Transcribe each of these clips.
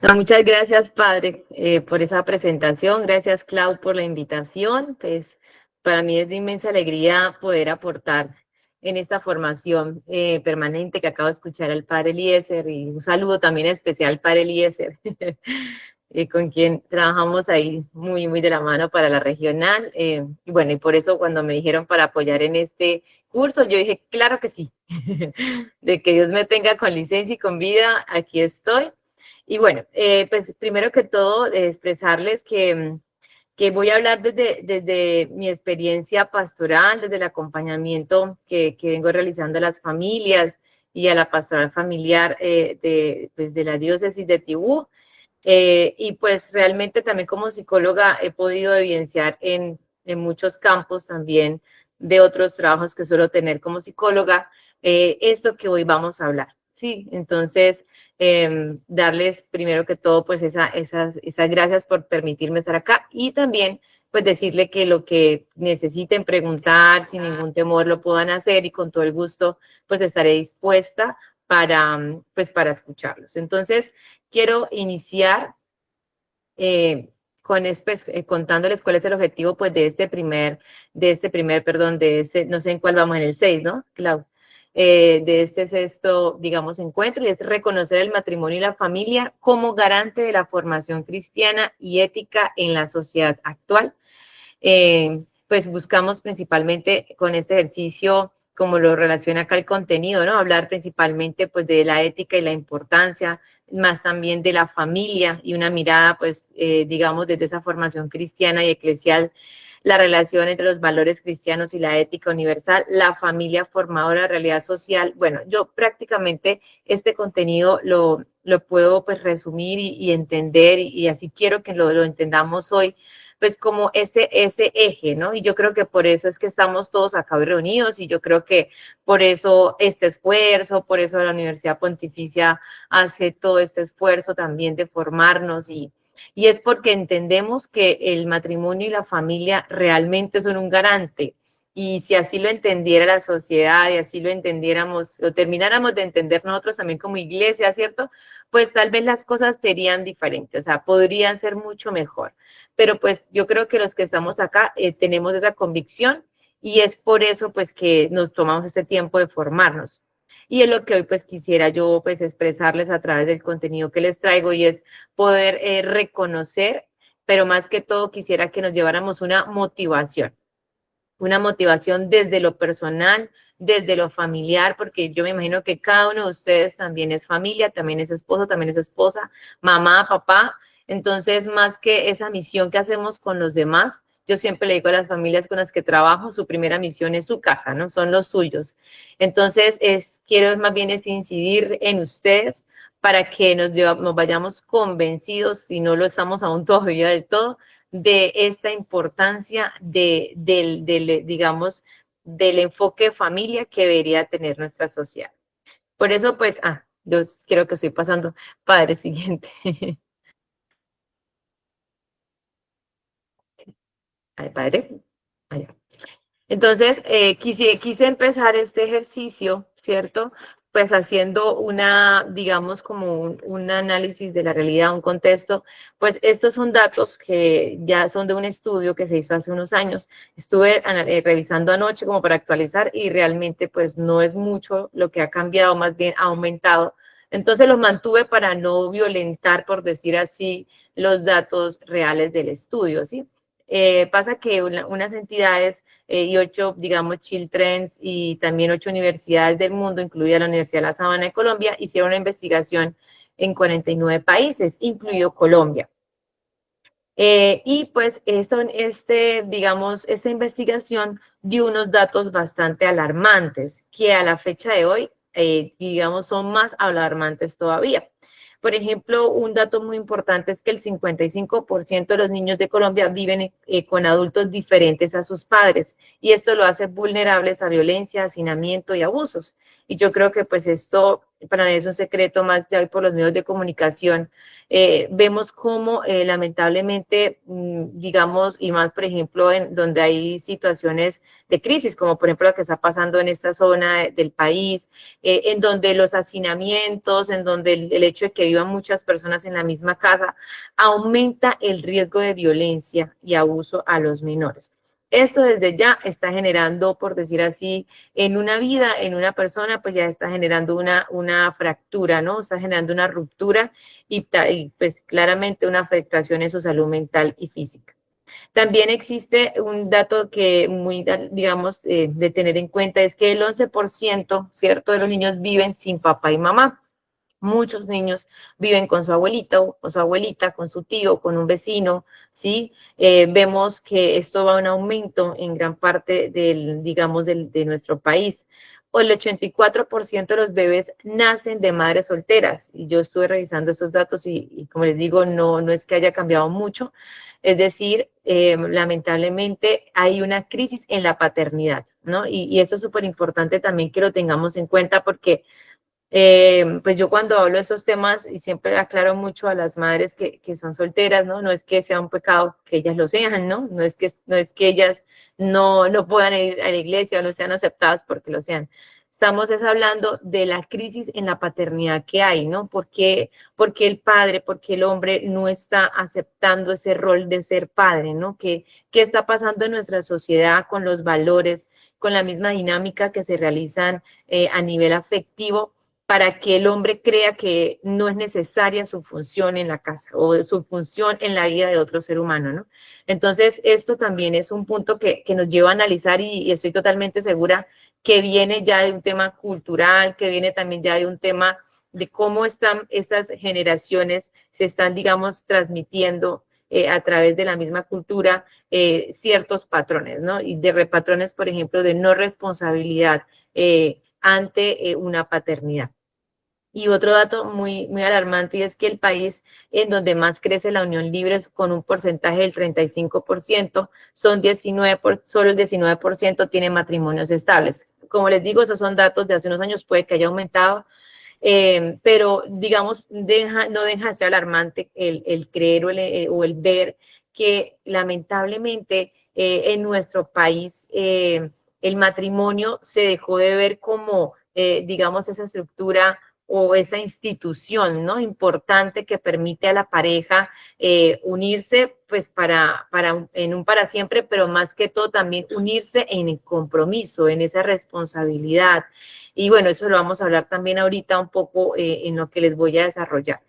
No, muchas gracias, padre, por esa presentación. Gracias, Clau, por la invitación. Pues para mí es de inmensa alegría poder aportar en esta formación permanente que acabo de escuchar al padre Eliezer y un saludo también especial al padre Eliezer, con quien trabajamos ahí muy de la mano para la regional. Y bueno, y por eso cuando me dijeron para apoyar en este curso, yo dije, claro que sí, de que Dios me tenga con licencia y con vida, aquí estoy. Y bueno, pues primero que todo, expresarles que voy a hablar desde mi experiencia pastoral, desde el acompañamiento que vengo realizando a las familias y a la pastoral familiar pues de la diócesis de Tibú. Y pues realmente también como psicóloga he podido evidenciar en muchos campos también de otros trabajos que suelo tener como psicóloga, esto que hoy vamos a hablar. Sí, entonces darles primero que todo pues esas gracias por permitirme estar acá y también pues decirle que lo que necesiten preguntar sin ningún temor lo puedan hacer y con todo el gusto pues estaré dispuesta pues para escucharlos. Entonces, quiero iniciar contándoles cuál es el objetivo pues no sé en cuál vamos, en el 6, ¿no, Clau? De este sexto, digamos, encuentro, y es reconocer el matrimonio y la familia como garante de la formación cristiana y ética en la sociedad actual. Pues buscamos principalmente con este ejercicio, como lo relaciona acá el contenido, ¿no? Hablar principalmente pues de la ética y la importancia, más también de la familia y una mirada pues digamos desde esa formación cristiana y eclesial, la relación entre los valores cristianos y la ética universal, la familia formadora de realidad social. Bueno, yo prácticamente este contenido lo puedo pues resumir y entender y así quiero que lo entendamos hoy pues como ese eje, ¿no? Y yo creo que por eso es que estamos todos acá hoy reunidos y yo creo que por eso este esfuerzo, por eso la Universidad Pontificia hace todo este esfuerzo también de formarnos y es porque entendemos que el matrimonio y la familia realmente son un garante. Y si así lo entendiera la sociedad y así lo entendiéramos, lo termináramos de entender nosotros también como iglesia, ¿cierto? Pues tal vez las cosas serían diferentes, o sea, podrían ser mucho mejor, pero pues yo creo que los que estamos acá tenemos esa convicción y es por eso pues que nos tomamos este tiempo de formarnos. Y es lo que hoy pues quisiera yo pues expresarles a través del contenido que les traigo y es poder reconocer, pero más que todo quisiera que nos lleváramos una motivación desde lo personal, desde lo familiar, porque yo me imagino que cada uno de ustedes también es familia, también es esposo, también es esposa, mamá, papá. Entonces, más que esa misión que hacemos con los demás, yo siempre le digo a las familias con las que trabajo, su primera misión es su casa, ¿no? Son los suyos. Entonces, quiero más bien es incidir en ustedes para que nos vayamos convencidos, si no lo estamos aún todavía del todo, de esta importancia digamos, del enfoque de familia que debería tener nuestra sociedad. Por eso, pues, yo creo que estoy pasando, padre, siguiente. Ay, padre. Allá. Entonces, quise empezar este ejercicio, ¿cierto? Pues haciendo digamos, como un análisis de la realidad, un contexto. Pues estos son datos que ya son de un estudio que se hizo hace unos años. Estuve revisando anoche como para actualizar y realmente pues no es mucho lo que ha cambiado, más bien ha aumentado. Entonces los mantuve para no violentar, por decir así, los datos reales del estudio, ¿sí? Pasa que unas entidades y 8, digamos, Children's y también 8 universidades del mundo, incluida la Universidad de La Sabana de Colombia, hicieron una investigación en 49 países, incluido Colombia. Y pues digamos, esta investigación dio unos datos bastante alarmantes, que a la fecha de hoy, digamos, son más alarmantes todavía. Por ejemplo, un dato muy importante es que el 55% de los niños de Colombia viven con adultos diferentes a sus padres y esto lo hace vulnerables a violencia, hacinamiento y abusos. Y yo creo que pues esto para nadie es un secreto, más ya hoy por los medios de comunicación, vemos cómo lamentablemente, digamos, y más por ejemplo en donde hay situaciones de crisis, como por ejemplo lo que está pasando en esta zona del país, en donde los hacinamientos, en donde el hecho de que vivan muchas personas en la misma casa, aumenta el riesgo de violencia y abuso a los menores. Esto desde ya está generando, por decir así, en una vida, en una persona, pues ya está generando una fractura, ¿no? Está generando una ruptura y pues claramente una afectación en su salud mental y física. También existe un dato que muy, digamos, de tener en cuenta, es que el 11%, ¿cierto?, de los niños viven sin papá y mamá. Muchos niños viven con su abuelito, con su abuelita, con su tío, con un vecino, ¿sí? Vemos que esto va a un aumento en gran parte del, digamos, de nuestro país. O el 84% de los bebés nacen de madres solteras. Y yo estuve revisando estos datos y como les digo, no es que haya cambiado mucho. Es decir, lamentablemente hay una crisis en la paternidad, ¿no? Y eso es súper importante también que lo tengamos en cuenta porque pues yo cuando hablo de esos temas y siempre aclaro mucho a las madres que son solteras, ¿no? No es que sea un pecado que ellas lo sean, ¿no? No es que ellas no puedan ir a la iglesia o no sean aceptadas porque lo sean. Estamos es hablando de la crisis en la paternidad que hay, ¿no? Porque el padre, porque el hombre no está aceptando ese rol de ser padre, ¿no? ¿Qué está pasando en nuestra sociedad con los valores, con la misma dinámica que se realizan a nivel afectivo? Para que el hombre crea que no es necesaria su función en la casa o su función en la vida de otro ser humano, ¿no? Entonces, esto también es un punto que nos lleva a analizar y estoy totalmente segura que viene ya de un tema cultural, que viene también ya de un tema de cómo están estas generaciones, se están, digamos, transmitiendo a través de la misma cultura ciertos patrones, ¿no? Y de patrones, por ejemplo, de no responsabilidad ante una paternidad. Y otro dato muy alarmante es que el país en donde más crece la unión libre con un porcentaje del 35%, solo el 19% tiene matrimonios estables. Como les digo, esos son datos de hace unos años, puede que haya aumentado, pero digamos, no deja de ser alarmante el creer o el ver que lamentablemente en nuestro país el matrimonio se dejó de ver como, digamos, esa estructura o esa institución, ¿no? Importante que permite a la pareja unirse, pues, en un para siempre, pero más que todo también unirse en el compromiso, en esa responsabilidad. Y bueno, eso lo vamos a hablar también ahorita un poco en lo que les voy a desarrollar.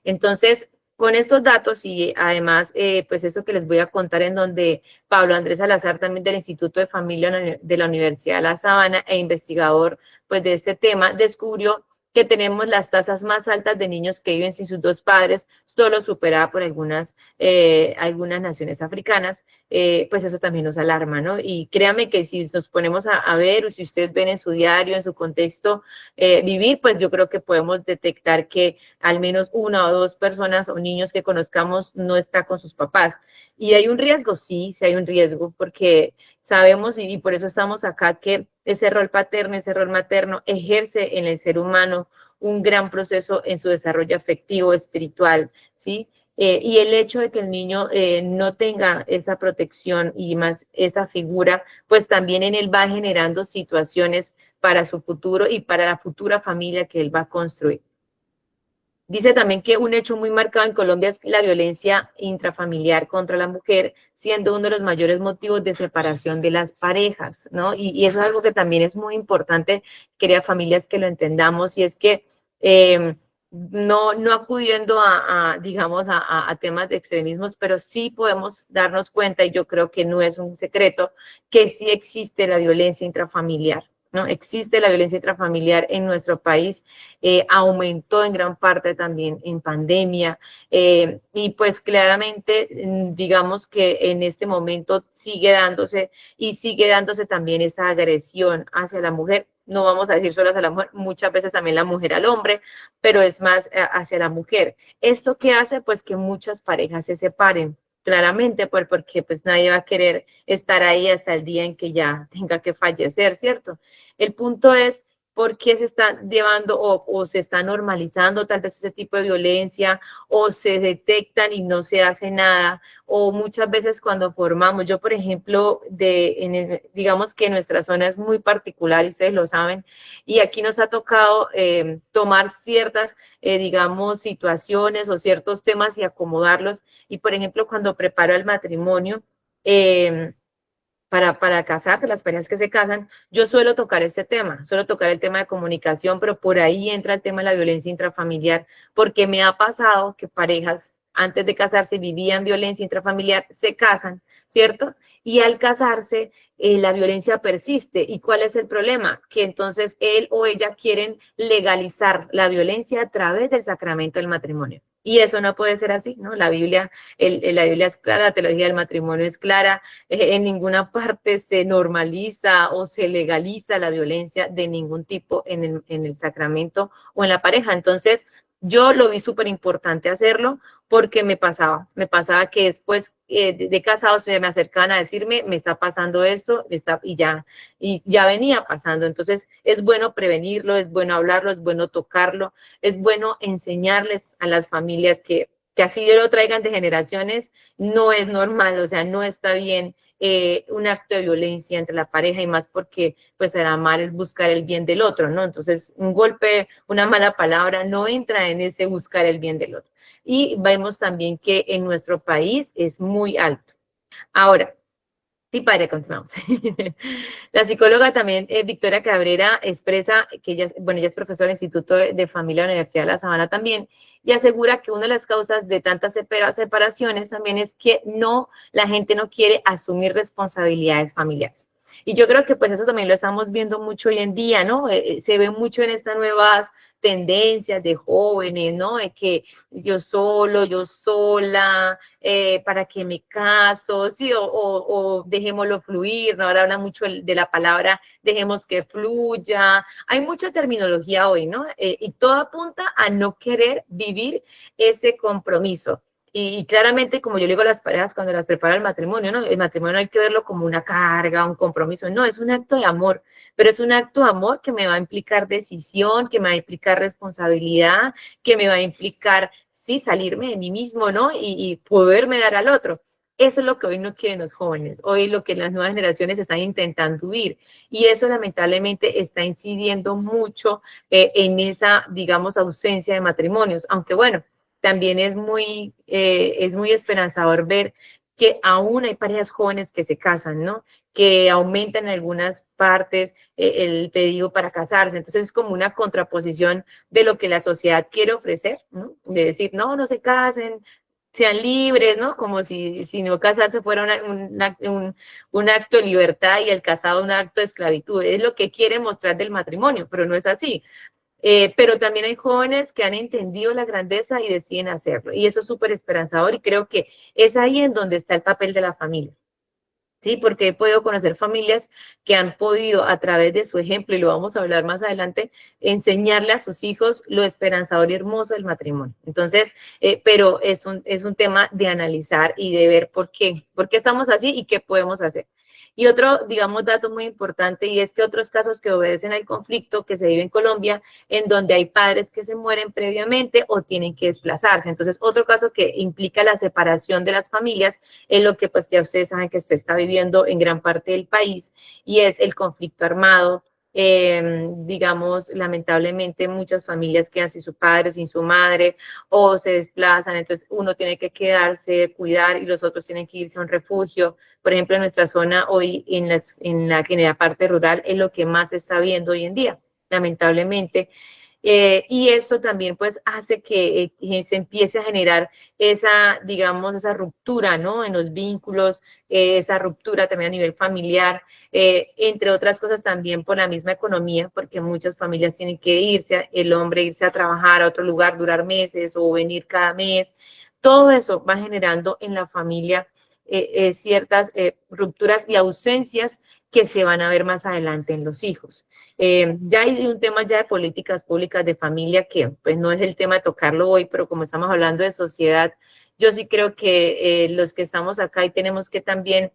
Entonces, con estos datos y además, pues eso que les voy a contar en donde Pablo Andrés Salazar, también del Instituto de Familia de la Universidad de La Sabana e investigador pues de este tema, descubrió que tenemos las tasas más altas de niños que viven sin sus dos padres, solo superada por algunas naciones africanas, pues eso también nos alarma, ¿no? Y créame que si nos ponemos a ver, o si ustedes ven en su diario, en su contexto vivir, pues yo creo que podemos detectar que al menos una o dos personas o niños que conozcamos no está con sus papás. ¿Y hay un riesgo? Sí hay un riesgo, porque sabemos y por eso estamos acá que ese rol paterno, ese rol materno ejerce en el ser humano un gran proceso en su desarrollo afectivo, espiritual, ¿sí? Y el hecho de que el niño no tenga esa protección y más esa figura, pues también en él va generando situaciones para su futuro y para la futura familia que él va a construir. Dice también que un hecho muy marcado en Colombia es la violencia intrafamiliar contra la mujer, siendo uno de los mayores motivos de separación de las parejas, ¿no? Y eso es algo que también es muy importante, queridas familias, que lo entendamos, y es que no acudiendo digamos, a temas de extremismos, pero sí podemos darnos cuenta, y yo creo que no es un secreto, que sí existe la violencia intrafamiliar, ¿no? Existe la violencia intrafamiliar en nuestro país, aumentó en gran parte también en pandemia, y pues claramente digamos que en este momento sigue dándose también esa agresión hacia la mujer. No vamos a decir solo hacia la mujer, muchas veces también la mujer al hombre, pero es más hacia la mujer. ¿Esto qué hace? Pues que muchas parejas se separen, claramente, porque pues nadie va a querer estar ahí hasta el día en que ya tenga que fallecer, ¿cierto? El punto es por qué se está llevando o se está normalizando tal vez ese tipo de violencia, o se detectan y no se hace nada, o muchas veces cuando formamos, yo por ejemplo, digamos que nuestra zona es muy particular y ustedes lo saben, y aquí nos ha tocado tomar ciertas, digamos, situaciones o ciertos temas y acomodarlos, y por ejemplo, cuando preparo el matrimonio, eh, para casarse, las parejas que se casan, yo suelo tocar este tema, suelo tocar el tema de comunicación, pero por ahí entra el tema de la violencia intrafamiliar, porque me ha pasado que parejas antes de casarse vivían violencia intrafamiliar, se casan, ¿cierto? Y al casarse, la violencia persiste. ¿Y cuál es el problema? Que entonces él o ella quieren legalizar la violencia a través del sacramento del matrimonio. Y eso no puede ser así, ¿no? La Biblia es clara, la teología del matrimonio es clara, en ninguna parte se normaliza o se legaliza la violencia de ningún tipo en el sacramento o en la pareja. Entonces, yo lo vi súper importante hacerlo porque me pasaba que después de casados me acercaban a decirme, me está pasando esto, y ya venía pasando. Entonces, es bueno prevenirlo, es bueno hablarlo, es bueno tocarlo, es bueno enseñarles a las familias que así lo traigan de generaciones, no es normal, o sea, no está bien un acto de violencia entre la pareja y más porque pues el amar es buscar el bien del otro, ¿no? Entonces un golpe, una mala palabra no entra en ese buscar el bien del otro. Y vemos también que en nuestro país es muy alto. Ahora, sí, padre, continuamos. La psicóloga también, Victoria Cabrera, expresa que ella, bueno, ella es profesora del Instituto de Familia de la Universidad de La Sabana también, y asegura que una de las causas de tantas separaciones también es que la gente no quiere asumir responsabilidades familiares. Y yo creo que pues eso también lo estamos viendo mucho hoy en día, ¿no? Se ve mucho en estas nuevas tendencias de jóvenes, ¿no? De que yo solo, yo sola, para que me caso, sí, o dejémoslo fluir, ¿no? Ahora habla mucho de la palabra dejemos que fluya. Hay mucha terminología hoy, ¿no? Y todo apunta a no querer vivir ese compromiso. Y claramente, como yo le digo a las parejas cuando las preparo el matrimonio, ¿no? El matrimonio no hay que verlo como una carga, un compromiso, no, es un acto de amor, pero es un acto de amor que me va a implicar decisión, que me va a implicar responsabilidad, que me va a implicar sí, salirme de mí mismo, ¿no? Y poderme dar al otro. Eso es lo que hoy no quieren los jóvenes, hoy lo que las nuevas generaciones están intentando huir. Y eso lamentablemente está incidiendo mucho en esa, digamos, ausencia de matrimonios. Aunque bueno, también es muy esperanzador ver que aún hay parejas jóvenes que se casan, ¿no? Que aumentan en algunas partes el pedido para casarse. Entonces es como una contraposición de lo que la sociedad quiere ofrecer, ¿no? De decir, no, no se casen, sean libres, ¿no? Como si no casarse fuera un acto de libertad y el casado un acto de esclavitud. Es lo que quieren mostrar del matrimonio, pero no es así. Pero también hay jóvenes que han entendido la grandeza y deciden hacerlo. Y eso es súper esperanzador y creo que es ahí en donde está el papel de la familia. Sí, porque he podido conocer familias que han podido, a través de su ejemplo, y lo vamos a hablar más adelante, enseñarle a sus hijos lo esperanzador y hermoso del matrimonio. Entonces, pero es un tema de analizar y de ver por qué estamos así y qué podemos hacer. Y otro, digamos, dato muy importante, y es que otros casos que obedecen al conflicto que se vive en Colombia, en donde hay padres que se mueren previamente o tienen que desplazarse. Entonces, otro caso que implica la separación de las familias es lo que pues ya ustedes saben que se está viviendo en gran parte del país y es el conflicto armado. Digamos, lamentablemente muchas familias quedan sin su padre, sin su madre o se desplazan, entonces uno tiene que quedarse, cuidar y los otros tienen que irse a un refugio. Por ejemplo, en nuestra zona hoy, en la parte rural, es lo que más se está viendo hoy en día, lamentablemente. Y eso también pues hace que se empiece a generar esa, digamos, esa ruptura, ¿no? En los vínculos, esa ruptura también a nivel familiar, entre otras cosas también por la misma economía, porque muchas familias tienen que irse, el hombre irse a trabajar a otro lugar, durar meses o venir cada mes. Todo eso va generando en la familia ciertas rupturas y ausencias que se van a ver más adelante en los hijos. Ya hay un tema ya de políticas públicas de familia que pues no es el tema de tocarlo hoy, pero como estamos hablando de sociedad, yo sí creo que los que estamos acá y tenemos que también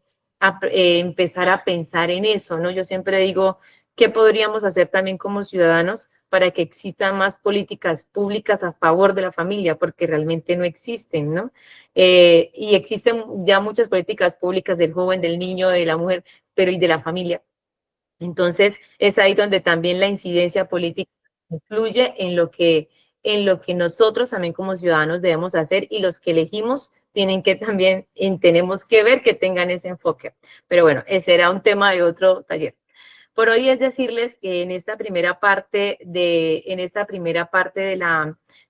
empezar a pensar en eso, ¿no? Yo siempre digo ¿Qué podríamos hacer también como ciudadanos para que existan más políticas públicas a favor de la familia? Porque realmente no existen, ¿no? Y existen ya muchas políticas públicas del joven, del niño, de la mujer, pero y de la familia. Entonces, es ahí donde también la incidencia política influye en lo que nosotros también como ciudadanos debemos hacer, y los que elegimos tienen que también, tenemos que ver que tengan ese enfoque. Pero bueno, ese era un tema de otro taller. Por hoy es decirles que en esta primera parte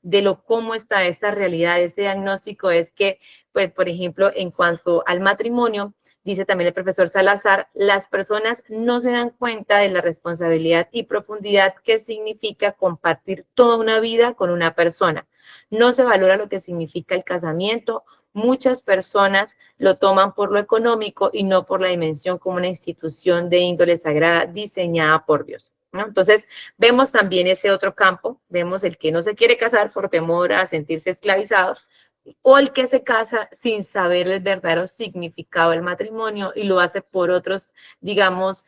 de lo cómo está esta realidad, ese diagnóstico es que, pues, por ejemplo, en cuanto al matrimonio, dice también el profesor Salazar, las personas no se dan cuenta de la responsabilidad y profundidad que significa compartir toda una vida con una persona. No se valora lo que significa el casamiento. Muchas personas lo toman por lo económico y no por la dimensión como una institución de índole sagrada diseñada por Dios, ¿no? Entonces, vemos también ese otro campo, vemos el que no se quiere casar por temor a sentirse esclavizado, o el que se casa sin saber el verdadero significado del matrimonio y lo hace por otros, digamos,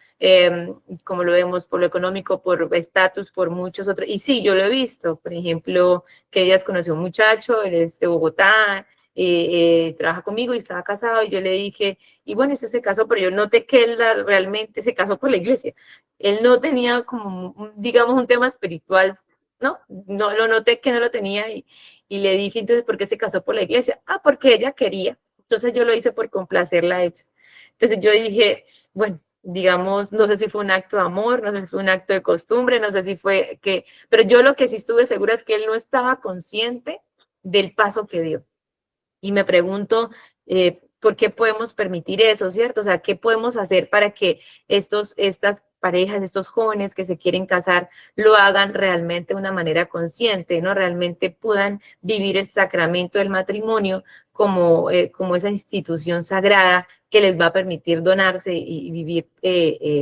como lo vemos, por lo económico, por estatus, por muchos otros. Y sí, yo lo he visto, por ejemplo, que ella conoció a un muchacho, él es de Bogotá, trabaja conmigo y estaba casado, y yo le dije, y bueno, eso se casó, pero yo noté que él realmente se casó por la iglesia. Él no tenía como, digamos, un tema espiritual, ¿no? No lo noté que no lo tenía, y le dije, entonces, ¿por qué se casó por la iglesia? Ah, porque ella quería. Entonces yo lo hice por complacerla a ella. Entonces yo dije, bueno, digamos, no sé si fue un acto de amor, no sé si fue un acto de costumbre, no sé si fue que, pero yo lo que sí estuve segura es que él no estaba consciente del paso que dio. Y me pregunto, ¿por qué podemos permitir eso, cierto? O sea, ¿qué podemos hacer para que estas parejas, estos jóvenes que se quieren casar, lo hagan realmente de una manera consciente, ¿no? Realmente puedan vivir el sacramento del matrimonio como esa institución sagrada que les va a permitir donarse y vivir,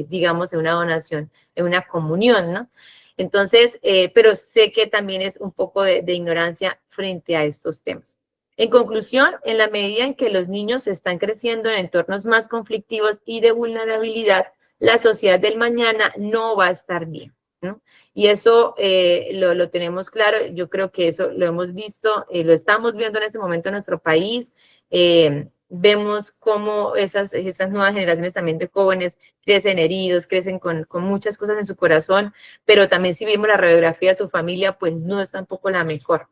digamos, en una donación, en una comunión, ¿no? Entonces, pero sé que también es un poco de ignorancia frente a estos temas. En conclusión, en la medida en que los niños están creciendo en entornos más conflictivos y de vulnerabilidad, la sociedad del mañana no va a estar bien, ¿no? Y eso lo tenemos claro. Yo creo que eso lo hemos visto, lo estamos viendo en ese momento en nuestro país. Vemos cómo esas nuevas generaciones también de jóvenes crecen heridos, crecen con muchas cosas en su corazón, pero también si vemos la radiografía de su familia, pues no es tampoco la mejor.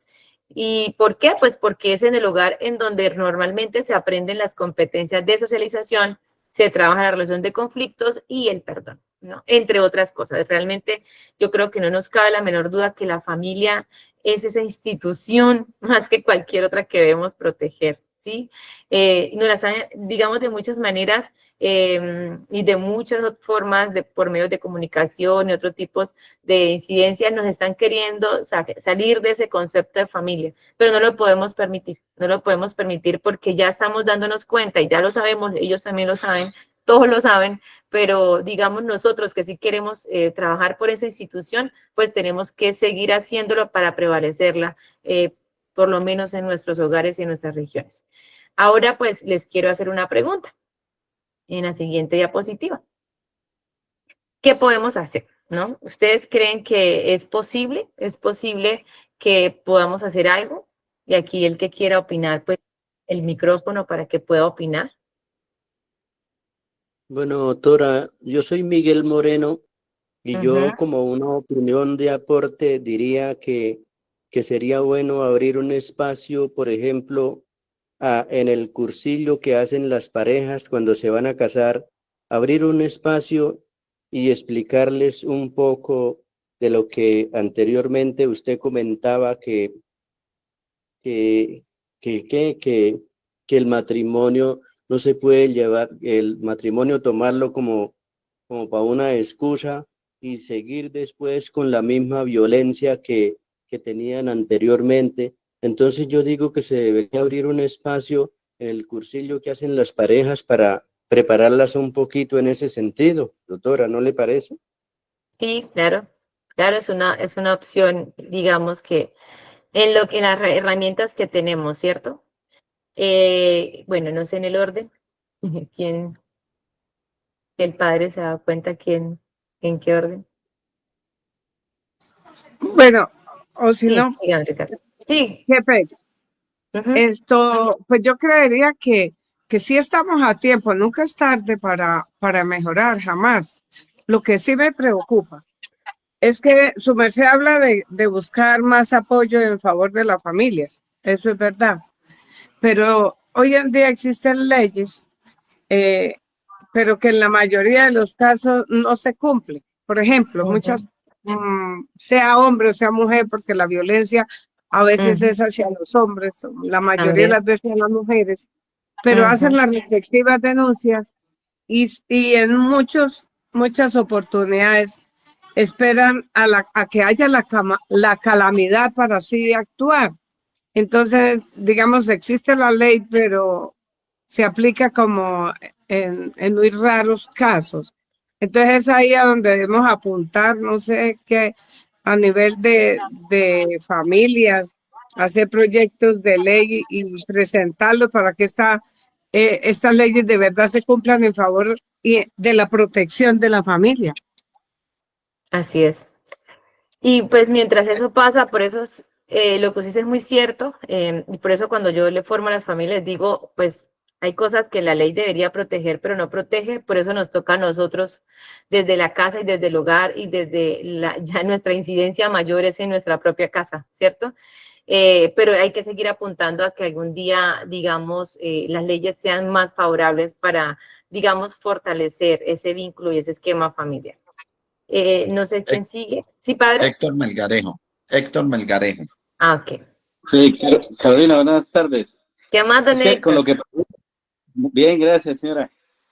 ¿Y por qué? Pues porque es en el hogar en donde normalmente se aprenden las competencias de socialización, se trabaja la relación de conflictos y el perdón, ¿no? Entre otras cosas. Realmente yo creo que no nos cabe la menor duda que la familia es esa institución más que cualquier otra que debemos proteger, ¿sí? Nos las han, digamos, de muchas maneras, y de muchas formas, por medios de comunicación y otros tipos de incidencias, nos están queriendo salir de ese concepto de familia, pero no lo podemos permitir, no lo podemos permitir porque ya estamos dándonos cuenta y ya lo sabemos, ellos también lo saben, todos lo saben, pero digamos nosotros que sí queremos trabajar por esa institución, pues tenemos que seguir haciéndolo para prevalecerla, por lo menos en nuestros hogares y en nuestras regiones. Ahora pues les quiero hacer una pregunta en la siguiente diapositiva. ¿Qué podemos hacer? ¿No? ¿Ustedes creen que es posible? ¿Es posible que podamos hacer algo? Y aquí el que quiera opinar, pues el micrófono para que pueda opinar. Bueno, doctora, yo soy Miguel Moreno y Ujú. yo como una opinión de aporte diría que sería bueno abrir un espacio, por ejemplo, en el cursillo que hacen las parejas cuando se van a casar, abrir un espacio y explicarles un poco de lo que anteriormente usted comentaba que, que el matrimonio no se puede llevar, el matrimonio tomarlo como para una excusa y seguir después con la misma violencia que tenían anteriormente. Entonces yo digo que se debería abrir un espacio en el cursillo que hacen las parejas para prepararlas un poquito en ese sentido, doctora, ¿no le parece? Sí, claro, claro, es una opción, digamos que en lo que en las herramientas que tenemos, ¿cierto? Bueno, no sé en el orden, quién, si el padre se da cuenta quién. ¿En qué orden? Bueno, o si Sí, no, sigan, Ricardo. Sí. qué pena. Ujú, Pues yo creería que sí estamos a tiempo, nunca es tarde para mejorar, jamás. Lo que sí me preocupa es que su merced habla de buscar más apoyo en favor de las familias, eso es verdad, pero hoy en día existen leyes, eh, pero que en la mayoría de los casos no se cumplen. Por ejemplo, muchas, ujú, sea hombre o sea mujer, porque la violencia a veces ujú, es hacia los hombres, la mayoría de también. las veces a las mujeres, pero hacen Ujú, las respectivas denuncias y en muchas oportunidades esperan a que haya la calamidad para así actuar. Entonces, digamos, existe la ley, pero se aplica como en muy raros casos. Entonces es ahí a donde debemos apuntar, no sé qué, a nivel de familias, hacer proyectos de ley y presentarlos para que estas leyes de verdad se cumplan en favor de la protección de la familia. así es. Y pues mientras eso pasa, por eso lo que usted dice es muy cierto, y por eso cuando yo le formo a las familias digo, pues hay cosas que la ley debería proteger, pero no protege, por eso nos toca a nosotros desde la casa y desde el hogar y desde ya nuestra incidencia mayor es en nuestra propia casa, ¿cierto? Pero hay que seguir apuntando a que algún día, digamos, las leyes sean más favorables para, digamos, fortalecer ese vínculo y ese esquema familiar. No sé quién sigue. ¿Sí, padre? Héctor Melgarejo. Héctor Melgarejo. Ah, ok. Sí, Carolina, buenas tardes. ¿Qué más, don Es que con lo Héctor? que bien, gracias, señora.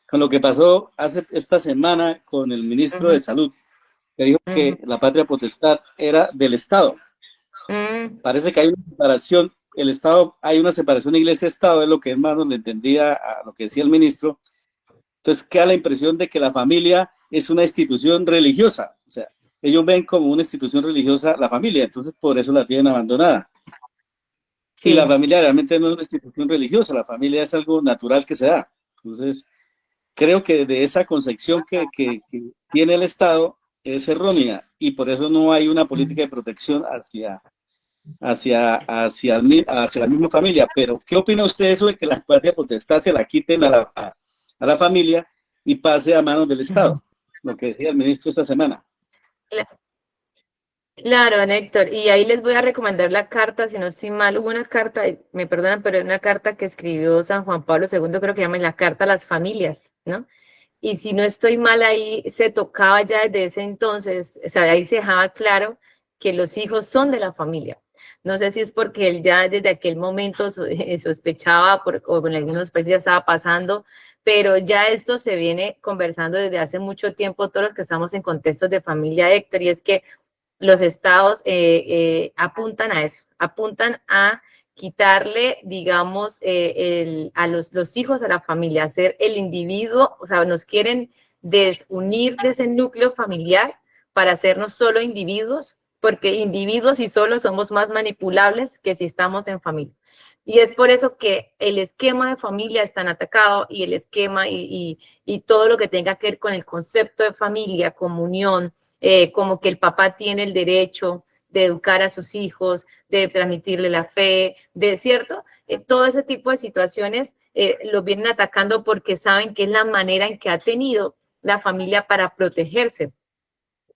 Con lo que pasó esta semana con el ministro de Ujú, Salud, que dijo ujú, que la patria potestad era del Estado. mm, Parece que hay una separación, el Estado, hay una separación iglesia-Estado, es lo que más no le entendía a lo que decía el ministro. Entonces queda la impresión de que la familia es una institución religiosa, o sea, ellos ven como una institución religiosa la familia, entonces por eso la tienen abandonada. Y la sí, familia realmente no es una institución religiosa, la familia es algo natural que se da. Entonces, creo que de esa concepción que tiene el Estado es errónea y por eso no hay una política de protección hacia la misma familia. Pero, ¿qué opina usted de eso de que la patria potestad se la quiten a la familia y pase a manos del Estado? Lo que decía el ministro esta semana. cla- claro, don Héctor. Y ahí les voy a recomendar la carta, si no estoy mal, hubo una carta, me perdonan, pero es una carta que escribió San Juan Pablo II, creo que llama la Carta a las Familias, ¿no? Y si no estoy mal, ahí se tocaba ya desde ese entonces, o sea, ahí se dejaba claro que los hijos son de la familia. No sé si es porque él ya desde aquel momento sospechaba, o en algunos países ya estaba pasando, pero ya esto se viene conversando desde hace mucho tiempo todos los que estamos en contextos de familia, Héctor, y es que los estados apuntan a eso, apuntan a quitarle, digamos, a los hijos a la familia, hacer el individuo, o sea, nos quieren desunir de ese núcleo familiar para hacernos solo individuos, porque individuos y solos somos más manipulables que si estamos en familia. Y es por eso que el esquema de familia es tan atacado y el esquema y todo lo que tenga que ver con el concepto de familia, comunión, como que el papá tiene el derecho de educar a sus hijos, de transmitirle la fe, de cierto, todo ese tipo de situaciones los vienen atacando porque saben que es la manera en que ha tenido la familia para protegerse.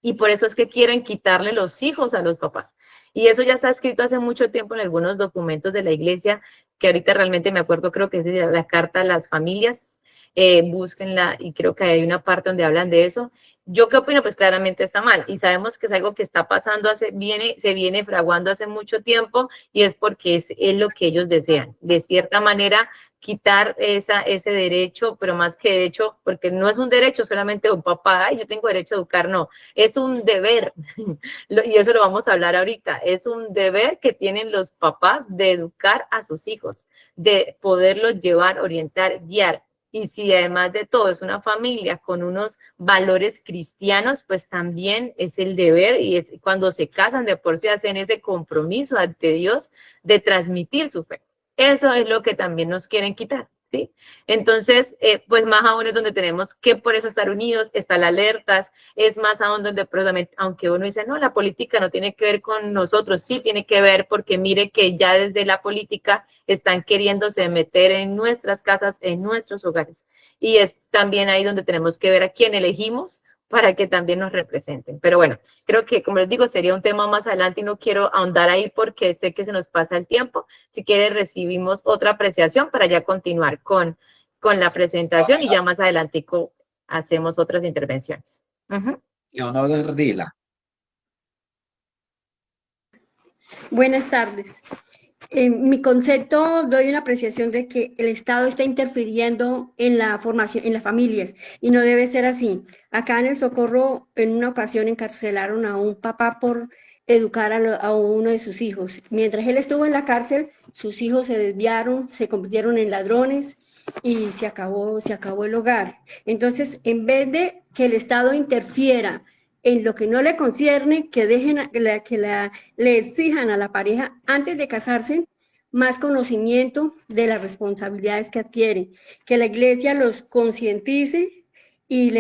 Y por eso es que quieren quitarle los hijos a los papás. Y eso ya está escrito hace mucho tiempo en algunos documentos de la iglesia, que ahorita realmente me acuerdo, creo que es de la carta a las familias, búsquenla y creo que hay una parte donde hablan de eso. ¿Yo qué opino? Pues claramente está mal y sabemos que es algo que está pasando, se viene fraguando hace mucho tiempo y es porque es lo que ellos desean. De cierta manera, quitar ese derecho, pero más que derecho, porque no es un derecho solamente de un papá, ay, yo tengo derecho a educar, no, es un deber, y eso lo vamos a hablar ahorita, es un deber que tienen los papás de educar a sus hijos, de poderlos llevar, orientar, guiar. Y si además de todo es una familia con unos valores cristianos, pues también es el deber y es cuando se casan de por sí hacen ese compromiso ante Dios de transmitir su fe. Eso es lo que también nos quieren quitar. ¿sí? Entonces, pues más aún es donde tenemos que por eso estar unidos, estar alertas, es más aún donde, aunque uno dice, no, la política no tiene que ver con nosotros, sí tiene que ver porque mire que ya desde la política están queriéndose meter en nuestras casas, en nuestros hogares. Y es también ahí donde tenemos que ver a quién elegimos para que también nos representen. Pero bueno, creo que, como les digo, sería un tema más adelante y no quiero ahondar ahí porque sé que se nos pasa el tiempo. Si quiere, recibimos otra apreciación para ya continuar con la presentación y ya más adelantico hacemos otras intervenciones. Leonor Dila. Buenas tardes. En mi concepto doy una apreciación de que el Estado está interfiriendo en la formación, en las familias, y no debe ser así. Acá en El Socorro, en una ocasión encarcelaron a un papá por educar a uno de sus hijos. Mientras él estuvo en la cárcel, sus hijos se desviaron, se convirtieron en ladrones y se acabó el hogar. Entonces, en vez de que el Estado interfiera en lo que no le concierne, que le exijan a la pareja antes de casarse más conocimiento de las responsabilidades que adquieren, que la iglesia los concientice y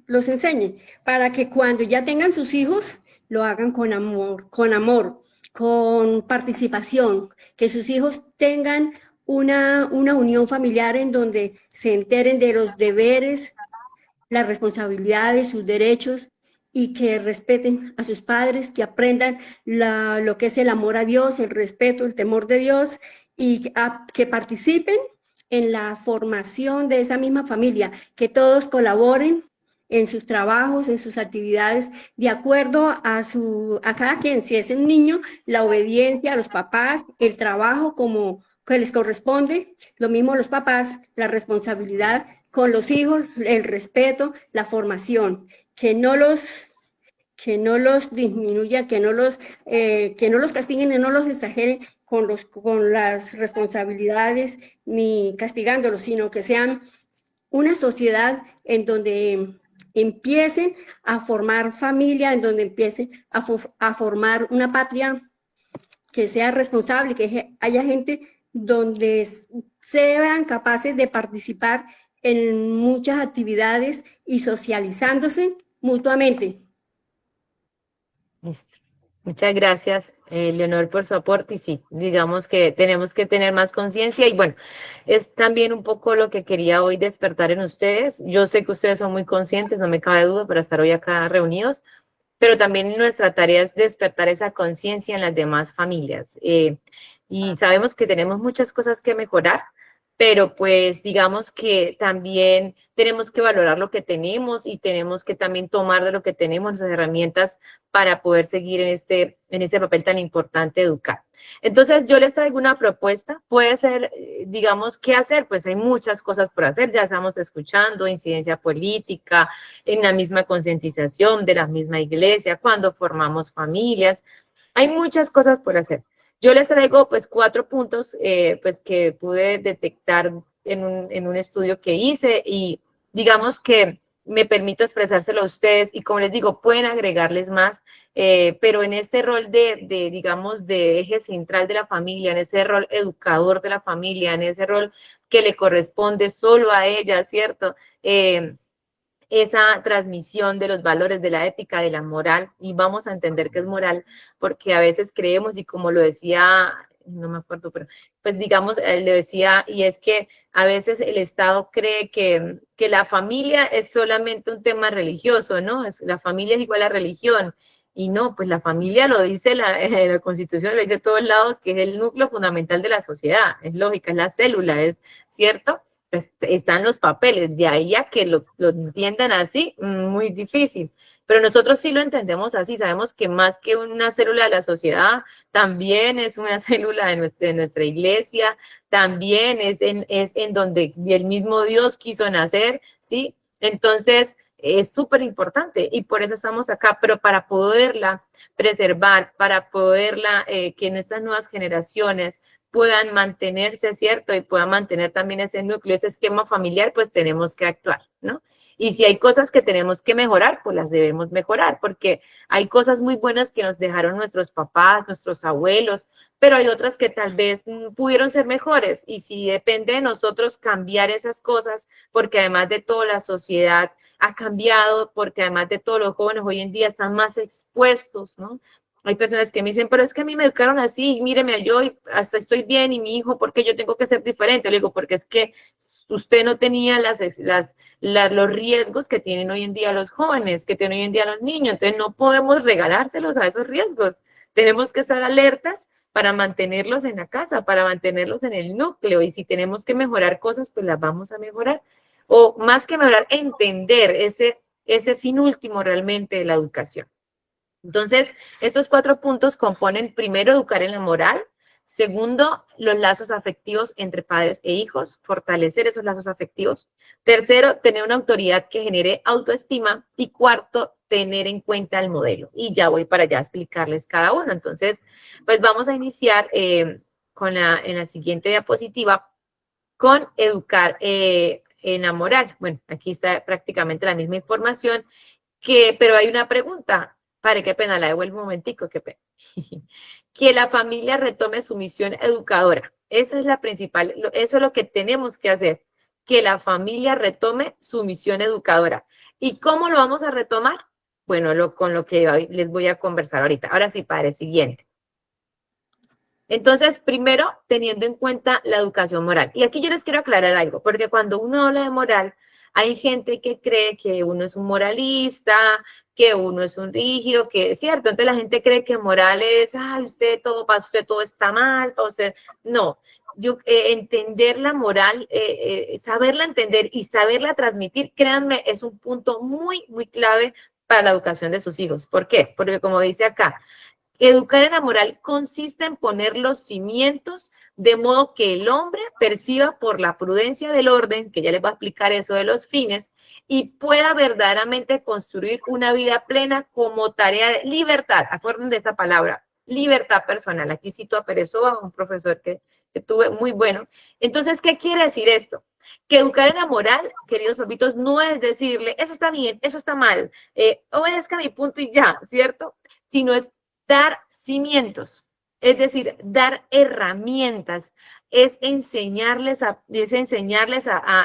los enseñe para que cuando ya tengan sus hijos lo hagan con amor, con participación, que sus hijos tengan una unión familiar en donde se enteren de los deberes, las responsabilidades, sus derechos, y que respeten a sus padres, que aprendan lo que es el amor a Dios, el respeto, el temor de Dios, y que participen en la formación de esa misma familia, que todos colaboren en sus trabajos, en sus actividades, de acuerdo a cada quien. Si es un niño, la obediencia a los papás, el trabajo como que les corresponde, lo mismo los papás, la responsabilidad con los hijos, el respeto, la formación, que no los disminuya, que no los castiguen y no los exageren con las responsabilidades ni castigándolos, sino que sean una sociedad en donde empiecen a formar familia, en donde empiecen a formar una patria que sea responsable, que haya gente donde sean capaces de participar en muchas actividades y socializándose mutuamente. Listo. Muchas gracias, Leonor, por su aporte. Y sí, digamos que tenemos que tener más conciencia. Y bueno, es también un poco lo que quería hoy despertar en ustedes. Yo sé que ustedes son muy conscientes, no me cabe duda, para estar hoy acá reunidos, pero también nuestra tarea es despertar esa conciencia en las demás familias. Y sabemos que tenemos muchas cosas que mejorar, pero pues digamos que también tenemos que valorar lo que tenemos y tenemos que también tomar de lo que tenemos las herramientas para poder seguir en este papel tan importante de educar. Entonces, yo les traigo una propuesta, puede ser, digamos, ¿qué hacer? Pues hay muchas cosas por hacer, ya estamos escuchando, incidencia política, en la misma concientización de la misma iglesia, cuando formamos familias, hay muchas cosas por hacer. Yo les traigo pues 4 puntos pues que pude detectar en un estudio que hice y digamos que me permito expresárselo a ustedes y como les digo, pueden agregarles más, pero en este rol digamos, de eje central de la familia, en ese rol educador de la familia, en ese rol que le corresponde solo a ella, ¿cierto? Esa transmisión de los valores, de la ética, de la moral, y vamos a entender que es moral, porque a veces creemos, y como lo decía, no me acuerdo, pero pues digamos, él le decía, y es que a veces el Estado cree que la familia es solamente un tema religioso, ¿no? La familia es igual a religión, y no, pues la familia lo dice la Constitución, lo dice de todos lados, que es el núcleo fundamental de la sociedad, es lógica, es la célula, es cierto. Pues, están los papeles, de ahí a que lo entiendan así, muy difícil. Pero nosotros sí lo entendemos así, sabemos que más que una célula de la sociedad, también es una célula de nuestra iglesia, también es en donde el mismo Dios quiso nacer, ¿sí? Entonces, es súper importante y por eso estamos acá, pero para poderla preservar, para poderla, que nuestras nuevas generaciones puedan mantenerse, ¿cierto? Y puedan mantener también ese núcleo, ese esquema familiar, pues tenemos que actuar, ¿no? Y si hay cosas que tenemos que mejorar, pues las debemos mejorar, porque hay cosas muy buenas que nos dejaron nuestros papás, nuestros abuelos, pero hay otras que tal vez pudieron ser mejores. Y si depende de nosotros cambiar esas cosas, porque además de todo la sociedad ha cambiado, porque además de todo los jóvenes hoy en día están más expuestos, ¿no? Hay personas que me dicen, pero es que a mí me educaron así, míreme, yo hasta estoy bien y mi hijo, ¿por qué yo tengo que ser diferente? Le digo, porque es que usted no tenía los riesgos que tienen hoy en día los jóvenes, que tienen hoy en día los niños, entonces no podemos regalárselos a esos riesgos. Tenemos que estar alertas para mantenerlos en la casa, para mantenerlos en el núcleo, y si tenemos que mejorar cosas, pues las vamos a mejorar. O más que mejorar, entender ese fin último realmente de la educación. Entonces, estos 4 puntos componen, primero, educar en la moral; segundo, los lazos afectivos entre padres e hijos, fortalecer esos lazos afectivos; tercero, tener una autoridad que genere autoestima; y cuarto, tener en cuenta el modelo. Y ya voy para allá a explicarles cada uno. Entonces, pues vamos a iniciar en la siguiente diapositiva con educar en la moral. Bueno, aquí está prácticamente la misma información, pero hay una pregunta. Pare, qué pena, la devuelvo un momentico, qué pena. Que la familia retome su misión educadora. Esa es la principal, eso es lo que tenemos que hacer, que la familia retome su misión educadora. ¿Y cómo lo vamos a retomar? Bueno, con lo que les voy a conversar ahorita. Ahora sí, padre, siguiente. Entonces, primero, teniendo en cuenta la educación moral. Y aquí yo les quiero aclarar algo, porque cuando uno habla de moral, hay gente que cree que uno es un moralista, que uno es un rígido, que es cierto. Entonces la gente cree que moral es, ay, para usted todo está mal, para usted. No, entender la moral, saberla entender y saberla transmitir, créanme, es un punto muy, muy clave para la educación de sus hijos. ¿Por qué? Porque como dice acá, educar en la moral consiste en poner los cimientos de modo que el hombre perciba por la prudencia del orden, que ya les voy a explicar eso de los fines, y pueda verdaderamente construir una vida plena como tarea de libertad. Acuérdense de esa palabra, libertad personal. Aquí cito a Peresova, un profesor que tuve muy bueno. Entonces, ¿qué quiere decir esto? Que educar en la moral, queridos papitos, no es decirle, eso está bien, eso está mal, obedezca mi punto y ya, ¿cierto? Sino es dar cimientos, es decir, dar herramientas, es enseñarles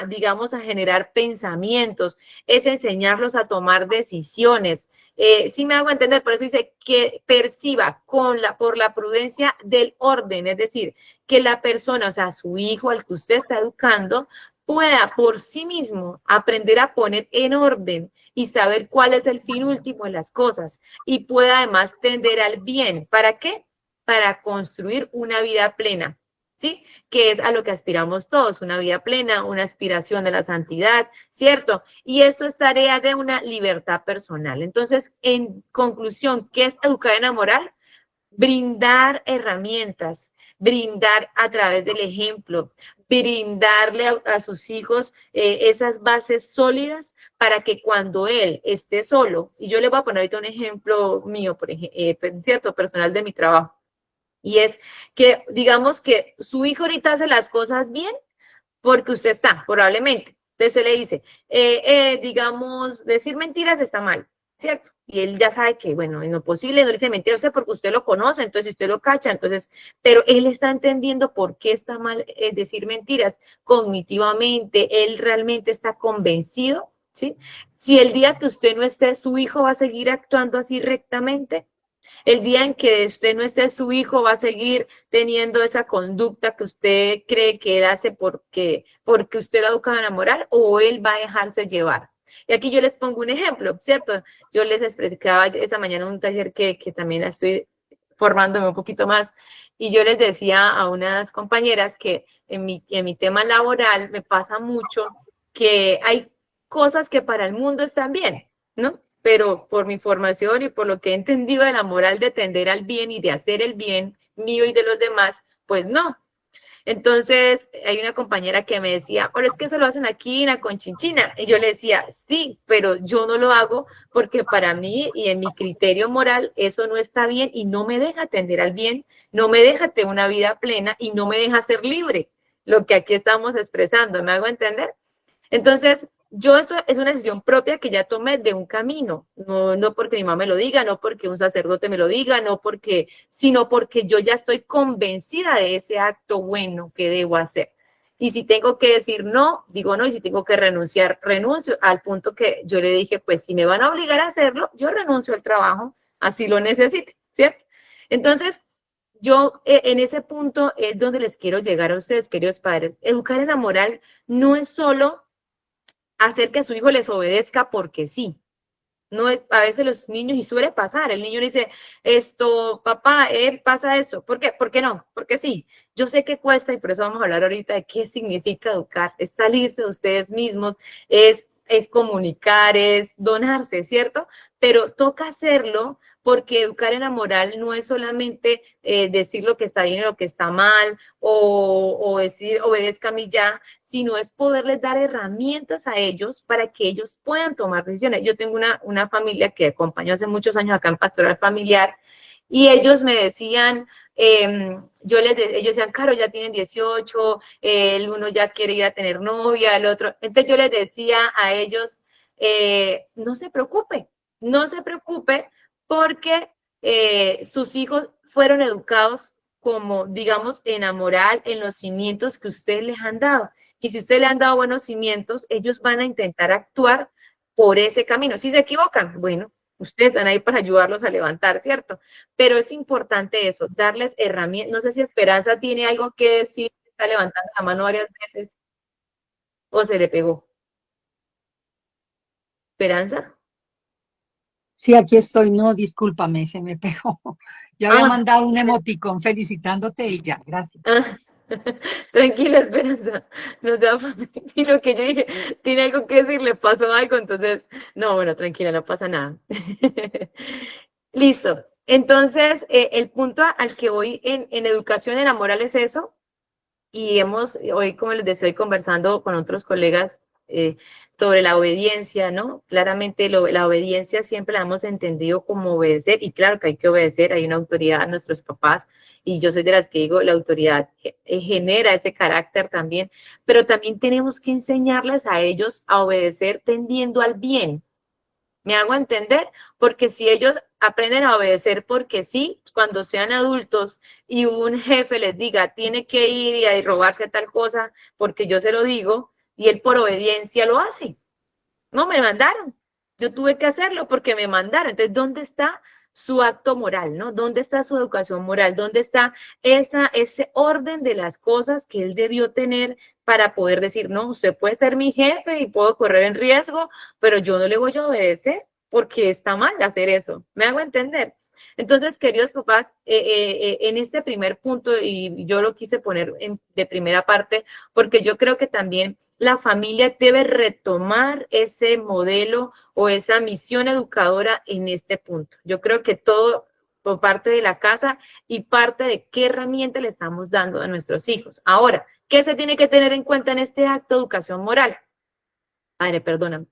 digamos, a generar pensamientos, es enseñarlos a tomar decisiones. Sí me hago entender, por eso dice que perciba por la prudencia del orden, es decir, que la persona, o sea, su hijo al que usted está educando, pueda por sí mismo aprender a poner en orden y saber cuál es el fin último de las cosas, y pueda además tender al bien. ¿Para qué? Para construir una vida plena, ¿sí? Que es a lo que aspiramos todos, una vida plena, una aspiración de la santidad, ¿cierto? Y esto es tarea de una libertad personal. Entonces, en conclusión, ¿qué es educar en la moral? Brindar herramientas, brindar a través del ejemplo, brindarle a sus hijos esas bases sólidas para que cuando él esté solo, y yo le voy a poner ahorita un ejemplo mío, por ejemplo, cierto, personal de mi trabajo, y es que digamos que su hijo ahorita hace las cosas bien porque usted está, probablemente. Entonces usted le dice, digamos, decir mentiras está mal, ¿cierto? Y él ya sabe que, bueno, en lo posible no le dice mentiras porque usted lo conoce, entonces si usted lo cacha, entonces, pero él está entendiendo por qué está mal decir mentiras cognitivamente, él realmente está convencido, ¿sí? Si el día que usted no esté, su hijo va a seguir actuando así rectamente. El día en que usted no esté, su hijo va a seguir teniendo esa conducta que usted cree que él hace porque usted lo ha educado en la moral, o él va a dejarse llevar. Y aquí yo les pongo un ejemplo, ¿cierto? Yo les explicaba esa mañana en un taller que también estoy formándome un poquito más, y yo les decía a unas compañeras que en mi tema laboral me pasa mucho que hay cosas que para el mundo están bien, ¿no? Pero por mi formación y por lo que he entendido de la moral de tender al bien y de hacer el bien mío y de los demás, pues no. Entonces, hay una compañera que me decía, pero es que eso lo hacen aquí en la Conchinchina. Y yo le decía, sí, pero yo no lo hago porque para mí y en mi criterio moral eso no está bien y no me deja tender al bien, no me deja tener una vida plena y no me deja ser libre, lo que aquí estamos expresando. ¿Me hago entender? Entonces, esto es una decisión propia que ya tomé de un camino, no porque mi mamá me lo diga, no porque un sacerdote me lo diga, sino porque yo ya estoy convencida de ese acto bueno que debo hacer. Y si tengo que decir no, digo no, y si tengo que renunciar, renuncio, al punto que yo le dije, pues si me van a obligar a hacerlo, yo renuncio al trabajo, así lo necesite, ¿cierto? Entonces, yo en ese punto es donde les quiero llegar a ustedes, queridos padres. Educar en la moral no es solo hacer que su hijo les obedezca porque sí. No es, a veces los niños, y suele pasar, el niño dice, papá, pasa esto. ¿Por qué? ¿Por qué no? Porque sí. Yo sé que cuesta y por eso vamos a hablar ahorita de qué significa educar. Es salirse de ustedes mismos, es comunicar, es donarse, ¿cierto? Pero toca hacerlo porque educar en la moral no es solamente decir lo que está bien y lo que está mal, o decir obedezca a mí ya, sino es poderles dar herramientas a ellos para que ellos puedan tomar decisiones. Yo tengo una familia que acompañó hace muchos años acá en Pastoral Familiar y ellos me decían, ellos decían, Caro, ya tienen 18, el uno ya quiere ir a tener novia, el otro. Entonces yo les decía a ellos, no se preocupe porque sus hijos fueron educados como, digamos, en la moral, en los cimientos que ustedes les han dado. Y si ustedes le han dado buenos cimientos, ellos van a intentar actuar por ese camino. Si se equivocan, bueno, ustedes están ahí para ayudarlos a levantar, ¿cierto? Pero es importante eso, darles herramientas. No sé si Esperanza tiene algo que decir, está levantando la mano varias veces o se le pegó. ¿Esperanza? Sí, aquí estoy. No, discúlpame, se me pegó. Yo había mandado un emoticón felicitándote y ya, gracias. Tranquila, Esperanza, no sea sino que yo dije, tiene algo que decir, le pasó algo, entonces, no, bueno, tranquila, no pasa nada. Listo. Entonces, el punto al que voy en educación en la moral es eso, y hoy, como les decía, hoy conversando con otros colegas sobre la obediencia, ¿no? Claramente la obediencia siempre la hemos entendido como obedecer, y claro que hay que obedecer, hay una autoridad a nuestros papás, y yo soy de las que digo, la autoridad genera ese carácter también, pero también tenemos que enseñarles a ellos a obedecer tendiendo al bien. ¿Me hago entender? Porque si ellos aprenden a obedecer porque sí, cuando sean adultos y un jefe les diga, tiene que ir y a robarse tal cosa porque yo se lo digo, y él por obediencia lo hace. No, me mandaron. Yo tuve que hacerlo porque me mandaron. Entonces, ¿dónde está su acto moral, no? ¿Dónde está su educación moral? ¿Dónde está ese orden de las cosas que él debió tener para poder decir, no, usted puede ser mi jefe y puedo correr en riesgo, pero yo no le voy a obedecer porque está mal hacer eso? ¿Me hago entender? Entonces, queridos papás, en este primer punto, y yo lo quise poner de primera parte, porque yo creo que también la familia debe retomar ese modelo o esa misión educadora en este punto. Yo creo que todo por parte de la casa y parte de qué herramienta le estamos dando a nuestros hijos. Ahora, ¿qué se tiene que tener en cuenta en este acto de educación moral? Padre, perdóname.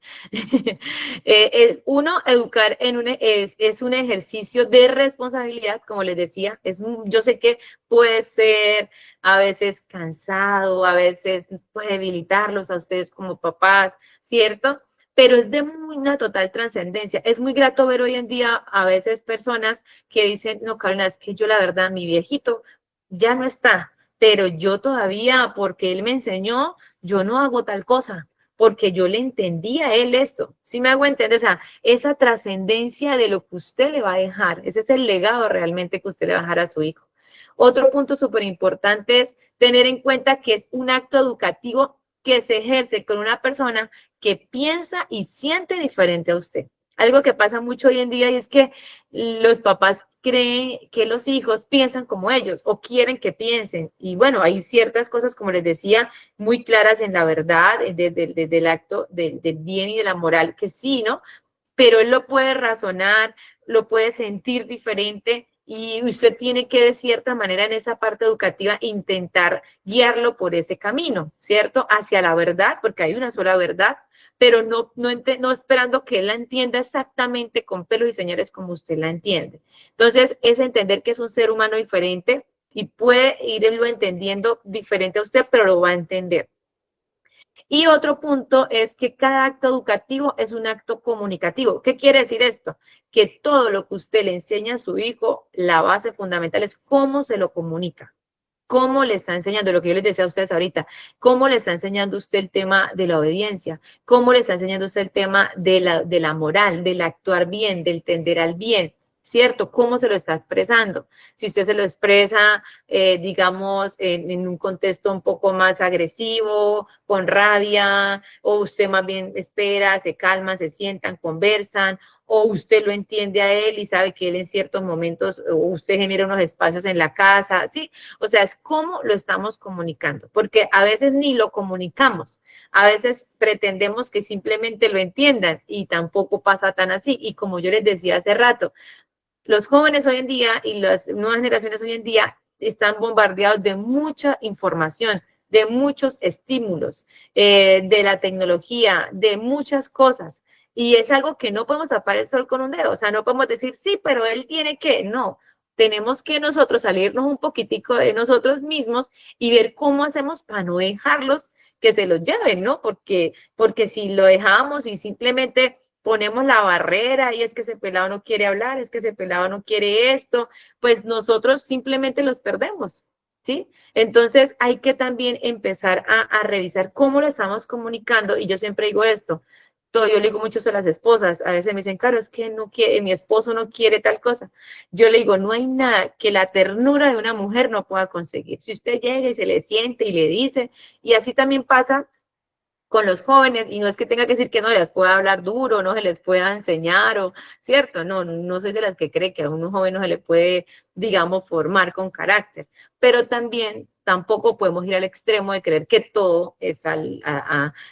Educar es un ejercicio de responsabilidad, como les decía. Yo sé que puede ser a veces cansado, a veces puede debilitarlos a ustedes como papás, ¿cierto? Pero es de una total trascendencia. Es muy grato ver hoy en día a veces personas que dicen, no, Carolina, es que yo la verdad, mi viejito ya no está, pero yo todavía, porque él me enseñó, yo no hago tal cosa porque yo le entendí a él esto. ¿Sí me hago entender? O sea, esa trascendencia de lo que usted le va a dejar, ese es el legado realmente que usted le va a dejar a su hijo. Otro punto súper importante es tener en cuenta que es un acto educativo que se ejerce con una persona que piensa y siente diferente a usted. Algo que pasa mucho hoy en día y es que los papás creen que los hijos piensan como ellos o quieren que piensen. Y bueno, hay ciertas cosas, como les decía, muy claras en la verdad, desde el acto del bien y de la moral, que sí, ¿no? Pero él lo puede razonar, lo puede sentir diferente y usted tiene que, de cierta manera, en esa parte educativa, intentar guiarlo por ese camino, ¿cierto? Hacia la verdad, porque hay una sola verdad, pero no esperando que él la entienda exactamente con pelos y señales como usted la entiende. Entonces, es entender que es un ser humano diferente y puede irlo entendiendo diferente a usted, pero lo va a entender. Y otro punto es que cada acto educativo es un acto comunicativo. ¿Qué quiere decir esto? Que todo lo que usted le enseña a su hijo, la base fundamental es cómo se lo comunica. ¿Cómo le está enseñando? Lo que yo les decía a ustedes ahorita, ¿cómo le está enseñando usted el tema de la obediencia? ¿Cómo le está enseñando usted el tema de la moral, del actuar bien, del tender al bien? ¿Cierto? ¿Cómo se lo está expresando? Si usted se lo expresa, digamos, en un contexto un poco más agresivo, con rabia, o usted más bien espera, se calma, se sientan, conversan, o usted lo entiende a él y sabe que él en ciertos momentos, o usted genera unos espacios en la casa, ¿sí? O sea, es cómo lo estamos comunicando, porque a veces ni lo comunicamos, a veces pretendemos que simplemente lo entiendan y tampoco pasa tan así. Y como yo les decía hace rato, los jóvenes hoy en día y las nuevas generaciones hoy en día están bombardeados de mucha información, de muchos estímulos, de la tecnología, de muchas cosas. Y es algo que no podemos tapar el sol con un dedo. O sea, no podemos decir, sí, pero él tiene que. No, tenemos que nosotros salirnos un poquitico de nosotros mismos y ver cómo hacemos para no dejarlos que se los lleven, ¿no? Porque si lo dejamos y simplemente ponemos la barrera y es que ese pelado no quiere hablar, es que ese pelado no quiere esto, pues nosotros simplemente los perdemos, ¿sí? Entonces hay que también empezar a revisar cómo lo estamos comunicando, y yo siempre digo esto, todo, yo le digo mucho a las esposas, a veces me dicen, claro, es que no quiere, mi esposo no quiere tal cosa. Yo le digo, no hay nada que la ternura de una mujer no pueda conseguir. Si usted llega y se le siente y le dice, y así también pasa con los jóvenes, y no es que tenga que decir que no les pueda hablar duro, no se les pueda enseñar, o cierto, no, no soy de las que cree que a un joven no se le puede, digamos, formar con carácter, pero también tampoco podemos ir al extremo de creer que todo es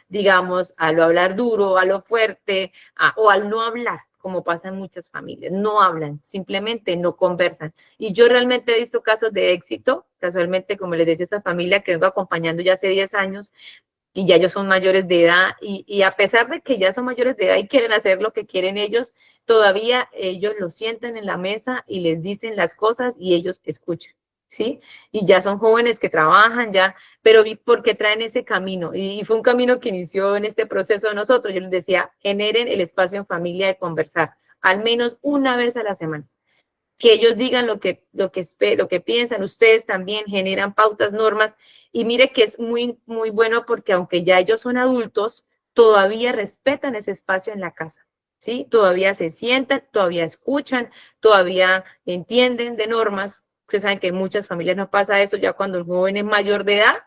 digamos, a lo hablar duro, a lo fuerte, o al no hablar, como pasa en muchas familias, no hablan, simplemente no conversan. Y yo realmente he visto casos de éxito, casualmente, como les decía, esa familia que vengo acompañando ya hace 10 años, y ya ellos son mayores de edad, y a pesar de que ya son mayores de edad y quieren hacer lo que quieren ellos, todavía ellos lo sientan en la mesa y les dicen las cosas y ellos escuchan, ¿sí? Y ya son jóvenes que trabajan ya, pero porque traen ese camino, y fue un camino que inició en este proceso de nosotros. Yo les decía, generen el espacio en familia de conversar, al menos una vez a la semana, que ellos digan lo que piensan. Ustedes también generan pautas, normas, y mire que es muy, muy bueno, porque aunque ya ellos son adultos, todavía respetan ese espacio en la casa, ¿sí? Todavía se sientan, todavía escuchan, todavía entienden de normas. Ustedes saben que en muchas familias no pasa eso, ya cuando el joven es mayor de edad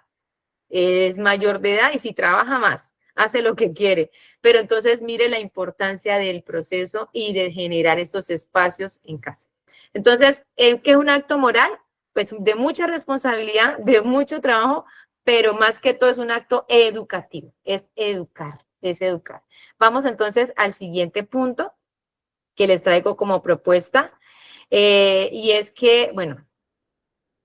y si trabaja más, hace lo que quiere. Pero entonces mire la importancia del proceso y de generar estos espacios en casa. Entonces, ¿qué es un acto moral? Pues de mucha responsabilidad, de mucho trabajo, pero más que todo es un acto educativo, es educar, es educar. Vamos entonces al siguiente punto que les traigo como propuesta, y es que, bueno,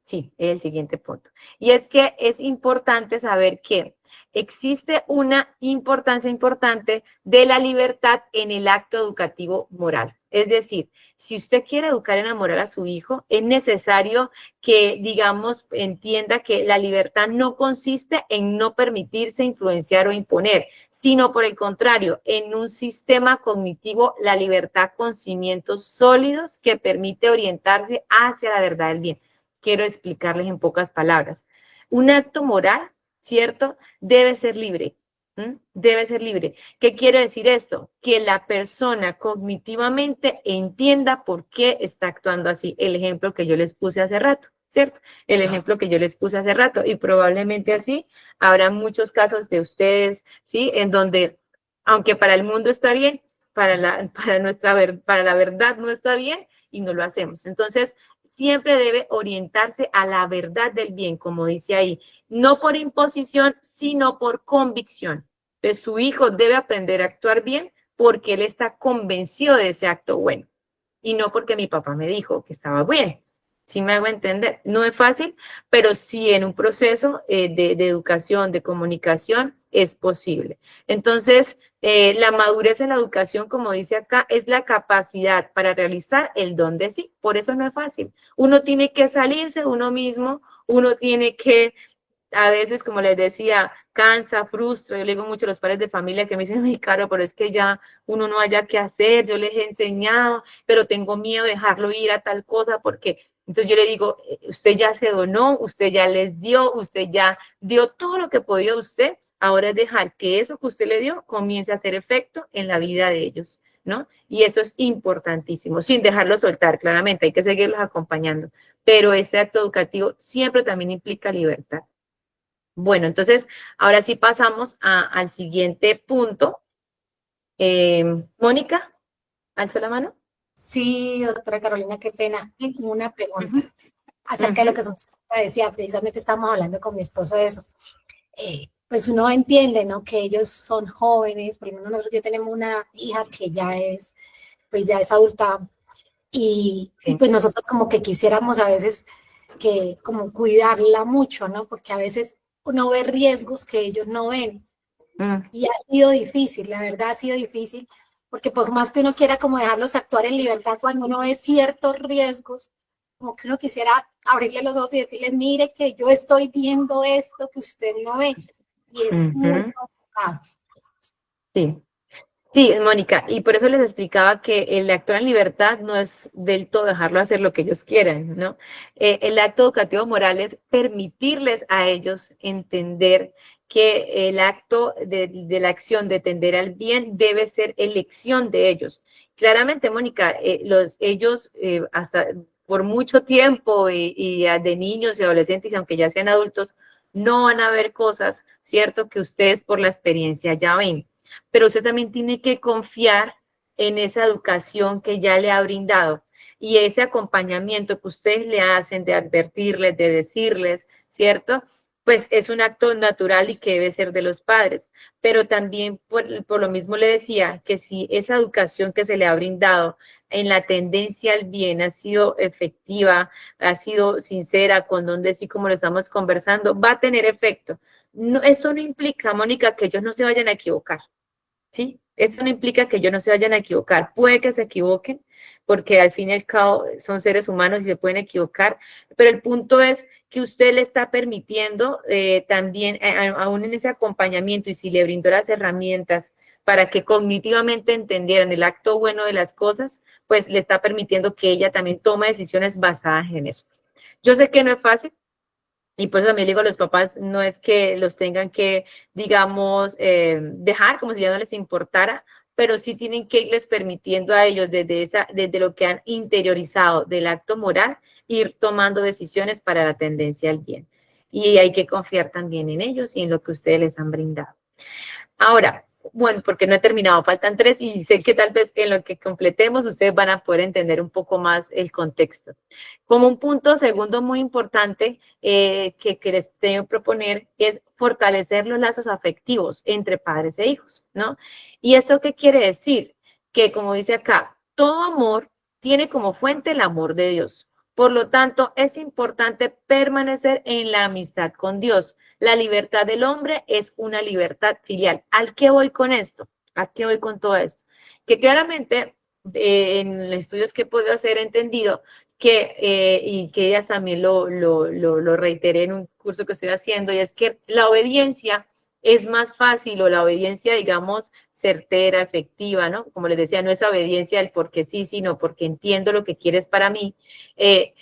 sí, es el siguiente punto. Y es que es importante saber que existe una importancia importante de la libertad en el acto educativo moral. Es decir, si usted quiere educar en la moral a su hijo, es necesario que, digamos, entienda que la libertad no consiste en no permitirse influenciar o imponer, sino por el contrario, en un sistema cognitivo, la libertad con cimientos sólidos que permite orientarse hacia la verdad del bien. Quiero explicarles en pocas palabras. Un acto moral, ¿cierto? Debe ser libre. Debe ser libre. ¿Qué quiere decir esto? Que la persona cognitivamente entienda por qué está actuando así. El ejemplo que yo les puse hace rato, ¿cierto? El ejemplo que yo les puse hace rato, y probablemente así habrá muchos casos de ustedes, ¿sí? En donde, aunque para el mundo está bien, para la verdad no está bien, y no lo hacemos. Entonces, siempre debe orientarse a la verdad del bien, como dice ahí, no por imposición, sino por convicción. Entonces, su hijo debe aprender a actuar bien porque él está convencido de ese acto bueno, y no porque mi papá me dijo que estaba bien. ¿Sí me hago entender? No es fácil, pero sí en un proceso de educación, de comunicación, es posible. Entonces, la madurez en la educación, como dice acá, es la capacidad para realizar el don de sí. Por eso no es fácil. Uno tiene que salirse de uno mismo, uno tiene que, a veces, como les decía, cansa, frustra. Yo le digo mucho a los padres de familia que me dicen, ay, Caro, pero es que ya uno no haya qué hacer, yo les he enseñado, pero tengo miedo de dejarlo ir a tal cosa porque... Entonces yo le digo, usted ya se donó, usted ya les dio, usted ya dio todo lo que podía usted, ahora es dejar que eso que usted le dio comience a hacer efecto en la vida de ellos, ¿no? Y eso es importantísimo, sin dejarlo soltar, claramente, hay que seguirlos acompañando, pero ese acto educativo siempre también implica libertad. Bueno, entonces, ahora sí pasamos al siguiente punto. Mónica, ¿alzó la mano? Sí, doctora Carolina, qué pena. Sí. Una pregunta Ujú, acerca de lo ujú, que su esposa decía. Precisamente estábamos hablando con mi esposo de eso. Pues uno entiende, ¿no? Que ellos son jóvenes, por lo menos nosotros ya tenemos una hija que pues ya es adulta y sí. pues nosotros como que quisiéramos a veces que como cuidarla mucho, ¿no? Porque a veces uno ve riesgos que ellos no ven. Mm, Y ha sido difícil, la verdad ha sido difícil, porque por más que uno quiera como dejarlos actuar en libertad, cuando uno ve ciertos riesgos, como que uno quisiera abrirle los ojos y decirles, mire que yo estoy viendo esto que usted no ve, y es muy ujú, complicado. sí. Sí, Mónica, y por eso les explicaba que el actuar en libertad no es del todo dejarlo hacer lo que ellos quieran, ¿no? El acto educativo moral es permitirles a ellos entender que el acto de la acción de tender al bien debe ser elección de ellos. Claramente, Mónica, ellos hasta por mucho tiempo y de niños y adolescentes, y aunque ya sean adultos, no van a ver cosas, ¿cierto? Que ustedes por la experiencia ya ven, pero usted también tiene que confiar en esa educación que ya le ha brindado y ese acompañamiento que ustedes le hacen de advertirles, de decirles, ¿cierto? Pues es un acto natural y que debe ser de los padres, pero también por lo mismo le decía que si esa educación que se le ha brindado en la tendencia al bien ha sido efectiva, ha sido sincera, con donde sí como lo estamos conversando, va a tener efecto. No, esto no implica, Mónica, que ellos no se vayan a equivocar. ¿Sí? Esto no implica que ellos no se vayan a equivocar. Puede que se equivoquen, porque al fin y al cabo son seres humanos y se pueden equivocar, pero el punto es que usted le está permitiendo también, aún en ese acompañamiento, y si le brindó las herramientas para que cognitivamente entendieran el acto bueno de las cosas, pues le está permitiendo que ella también tome decisiones basadas en eso. Yo sé que no es fácil, y por eso también digo a los papás, no es que los tengan que, digamos, dejar como si ya no les importara, pero sí tienen que irles permitiendo a ellos desde lo que han interiorizado del acto moral, ir tomando decisiones para la tendencia al bien. Y hay que confiar también en ellos y en lo que ustedes les han brindado. Ahora, bueno, porque no he terminado, faltan 3 y sé que tal vez en lo que completemos ustedes van a poder entender un poco más el contexto. Como un punto segundo muy importante que les tengo que proponer es fortalecer los lazos afectivos entre padres e hijos, ¿no? ¿Y esto qué quiere decir? Que como dice acá, todo amor tiene como fuente el amor de Dios. Por lo tanto, es importante permanecer en la amistad con Dios. La libertad del hombre es una libertad filial. ¿Al qué voy con esto? ¿A qué voy con todo esto? Que claramente en estudios que he podido hacer he entendido que, y que ellas también lo reiteré en un curso que estoy haciendo, y es que la obediencia es más fácil, o la obediencia, digamos, certera, efectiva, ¿no? Como les decía, no es obediencia del porque sí, sino porque entiendo lo que quieres para mí.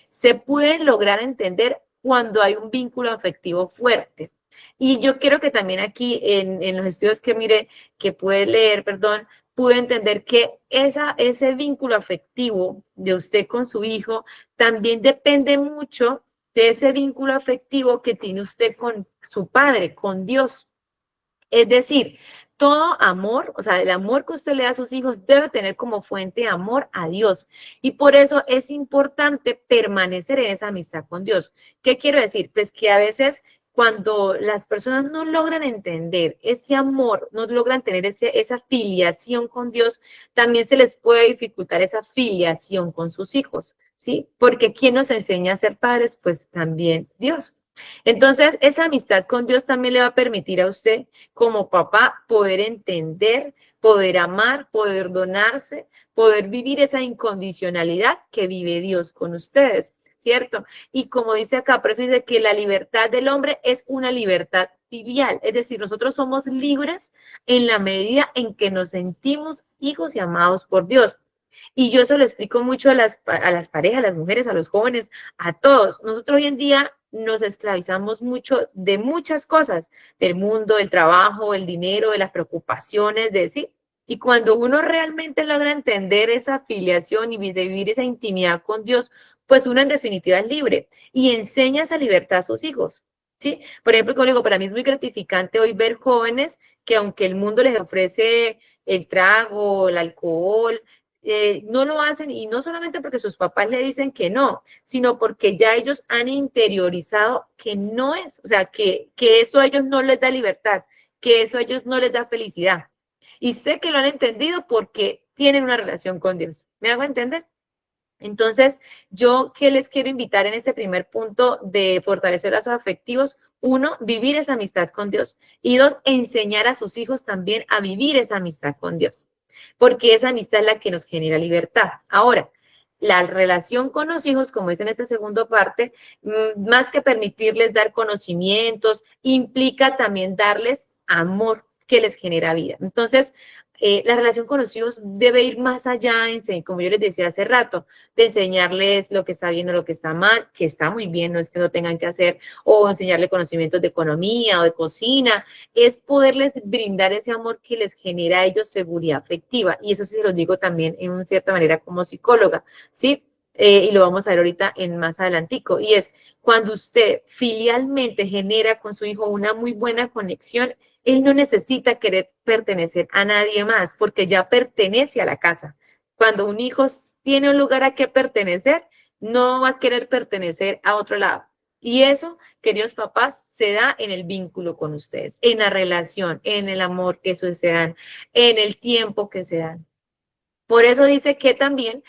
Se puede lograr entender cuando hay un vínculo afectivo fuerte. Y yo quiero que también aquí en los estudios que mire, que puede leer, perdón, pude entender que ese vínculo afectivo de usted con su hijo también depende mucho de ese vínculo afectivo que tiene usted con su padre, con Dios. Es decir, todo amor, o sea, el amor que usted le da a sus hijos debe tener como fuente amor a Dios. Y por eso es importante permanecer en esa amistad con Dios. ¿Qué quiero decir? Pues que a veces cuando las personas no logran entender ese amor, no logran tener esa filiación con Dios, también se les puede dificultar esa filiación con sus hijos, ¿sí? Porque ¿quién nos enseña a ser padres? Pues también Dios. Entonces, esa amistad con Dios también le va a permitir a usted, como papá, poder entender, poder amar, poder donarse, poder vivir esa incondicionalidad que vive Dios con ustedes, ¿cierto? Y como dice acá, por eso dice que la libertad del hombre es una libertad filial, es decir, nosotros somos libres en la medida en que nos sentimos hijos y amados por Dios. Y yo eso lo explico mucho a las parejas, a las mujeres, a los jóvenes, a todos. Nosotros hoy en día nos esclavizamos mucho de muchas cosas, del mundo, del trabajo, el dinero, de las preocupaciones, de sí. Y cuando uno realmente logra entender esa filiación y de vivir esa intimidad con Dios, pues uno en definitiva es libre y enseña esa libertad a sus hijos. ¿Sí? Por ejemplo, como digo, para mí es muy gratificante hoy ver jóvenes que aunque el mundo les ofrece el trago, el alcohol, no lo hacen y no solamente porque sus papás le dicen que no, sino porque ya ellos han interiorizado que no es, o sea, que eso a ellos no les da libertad, que eso a ellos no les da felicidad. Y sé que lo han entendido porque tienen una relación con Dios. ¿Me hago entender? Entonces, yo que les quiero invitar en este primer punto de fortalecer lazos afectivos, uno, vivir esa amistad con Dios. Y dos, enseñar a sus hijos también a vivir esa amistad con Dios. Porque esa amistad es la que nos genera libertad. Ahora, la relación con los hijos, como es en esta segunda parte, más que permitirles dar conocimientos, implica también darles amor que les genera vida. Entonces, la relación con los hijos debe ir más allá, como yo les decía hace rato, de enseñarles lo que está bien o lo que está mal, que está muy bien, no es que no tengan que hacer, o enseñarles conocimientos de economía o de cocina, es poderles brindar ese amor que les genera a ellos seguridad afectiva. Y eso sí se los digo también en una cierta manera como psicóloga, ¿sí? Y lo vamos a ver ahorita en más adelantico, y es cuando usted filialmente genera con su hijo una muy buena conexión, él no necesita querer pertenecer a nadie más, porque ya pertenece a la casa. Cuando un hijo tiene un lugar a que pertenecer, no va a querer pertenecer a otro lado. Y eso, queridos papás, se da en el vínculo con ustedes, en la relación, en el amor que se dan, en el tiempo que se dan. Por eso dice que también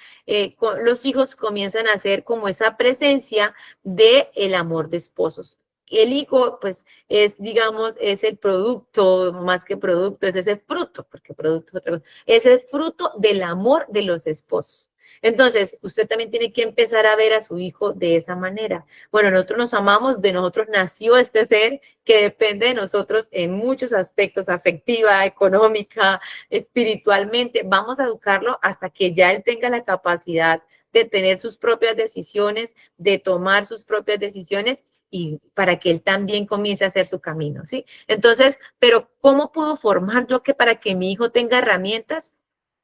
los hijos comienzan a ser como esa presencia del amor de esposos. El hijo, pues, es, digamos, es el producto, más que producto, es ese fruto, porque producto es otra cosa, es el fruto del amor de los esposos. Entonces, usted también tiene que empezar a ver a su hijo de esa manera. Bueno, nosotros nos amamos, de nosotros nació este ser que depende de nosotros en muchos aspectos, afectiva, económica, espiritualmente. Vamos a educarlo hasta que ya él tenga la capacidad de tener sus propias decisiones, de tomar sus propias decisiones y para que él también comience a hacer su camino, ¿sí? Entonces, pero ¿cómo puedo formar yo que para que mi hijo tenga herramientas?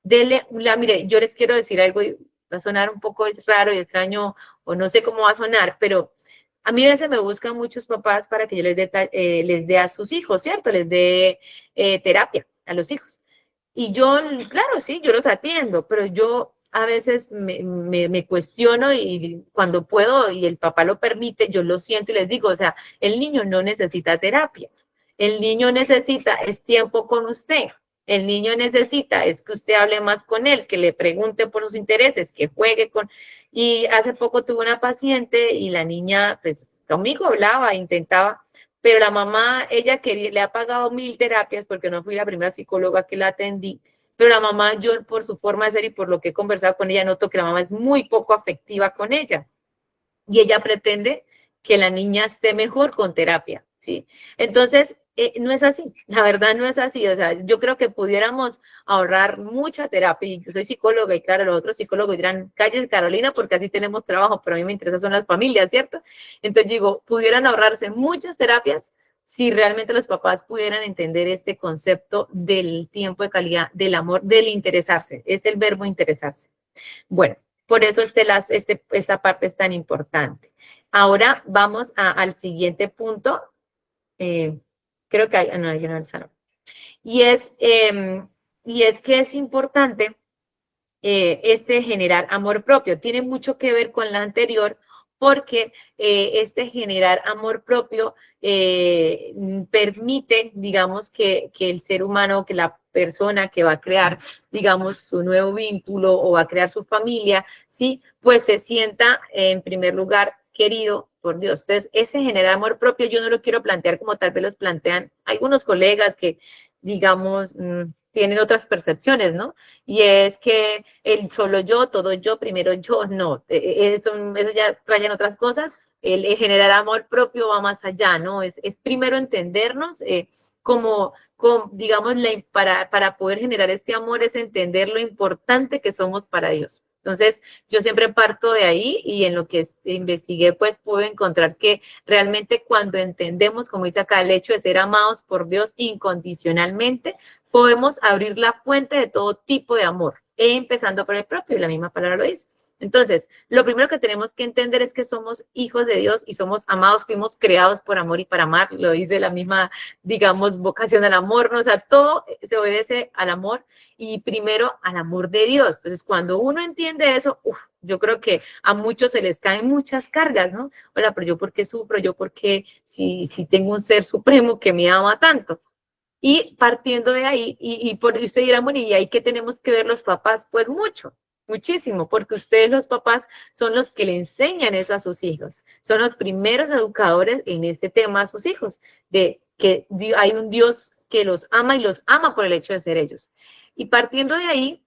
Mire, yo les quiero decir algo y va a sonar un poco raro y extraño o no sé cómo va a sonar, pero a mí a veces me buscan muchos papás para que yo les dé a sus hijos, ¿cierto? Les dé terapia a los hijos. Y yo, claro, sí, yo los atiendo, pero yo a veces me cuestiono y cuando puedo y el papá lo permite, yo lo siento y les digo, o sea, el niño no necesita terapia, el niño necesita es tiempo con usted, el niño necesita es que usted hable más con él, que le pregunte por sus intereses, que juegue con... Y hace poco tuve una paciente y la niña, pues, conmigo hablaba, intentaba, pero la mamá, ella quería, le ha pagado 1000 terapias porque no fui la primera psicóloga que la atendí, pero la mamá, yo por su forma de ser y por lo que he conversado con ella, noto que la mamá es muy poco afectiva con ella. Y ella pretende que la niña esté mejor con terapia, ¿sí? Entonces, no es así, la verdad no es así, o sea, yo creo que pudiéramos ahorrar mucha terapia, y yo soy psicóloga y claro, los otros psicólogos dirán, cállate Carolina, porque así tenemos trabajo, pero a mí me interesan son las familias, ¿cierto? Entonces digo, pudieran ahorrarse muchas terapias si realmente los papás pudieran entender este concepto del tiempo de calidad, del amor, del interesarse, es el verbo interesarse. Bueno, por eso esta parte es tan importante. Ahora vamos al siguiente punto. Creo que hay, no, yo no, y es que es importante generar amor propio. Tiene mucho que ver con la anterior porque generar amor propio permite, digamos, que el ser humano, que la persona que va a crear, digamos, su nuevo vínculo o va a crear su familia, ¿sí? Pues se sienta en primer lugar querido por Dios. Entonces, ese generar amor propio yo no lo quiero plantear como tal vez los plantean algunos colegas que, digamos, tienen otras percepciones, ¿no? Y es que el solo yo, todo yo, primero yo, no, eso ya traen otras cosas, el generar amor propio va más allá, ¿no? Es primero entendernos digamos, para poder generar este amor es entender lo importante que somos para Dios. Entonces, yo siempre parto de ahí y en lo que investigué, pues puedo encontrar que realmente cuando entendemos, como dice acá, el hecho de ser amados por Dios incondicionalmente, podemos abrir la fuente de todo tipo de amor, empezando por el propio, y la misma palabra lo dice. Entonces, lo primero que tenemos que entender es que somos hijos de Dios y somos amados, fuimos creados por amor y para amar, lo dice la misma, digamos, vocación al amor, ¿no? O sea, todo se obedece al amor y primero al amor de Dios. Entonces, cuando uno entiende eso, yo creo que a muchos se les caen muchas cargas, ¿no? Hola, pero yo por qué sufro, yo por qué si tengo un ser supremo que me ama tanto. Y partiendo de ahí, y por usted dirá, bueno, ¿y ahí qué tenemos que ver los papás? Pues mucho, muchísimo, porque ustedes los papás son los que le enseñan eso a sus hijos, son los primeros educadores en este tema a sus hijos, de que hay un Dios que los ama y los ama por el hecho de ser ellos. Y partiendo de ahí,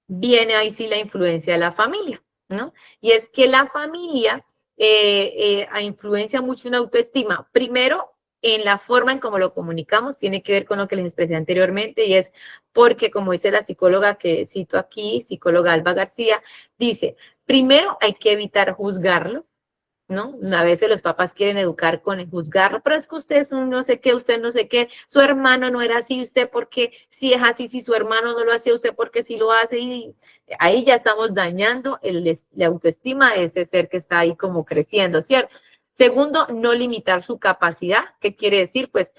viene ahí sí la influencia de la familia, ¿no? Y es que la familia influencia mucho en la autoestima. Primero, en la forma en cómo lo comunicamos, tiene que ver con lo que les expresé anteriormente, y es porque, como dice la psicóloga que cito aquí, psicóloga Alba García, dice, primero hay que evitar juzgarlo, ¿no? A veces los papás quieren educar con el juzgarlo, pero es que usted es un no sé qué, usted no sé qué, su hermano no era así, usted porque si es así, si su hermano no lo hace, usted porque sí lo hace, y ahí ya estamos dañando la autoestima de ese ser que está ahí como creciendo, ¿cierto? Segundo, no limitar su capacidad. ¿Qué quiere decir? Pues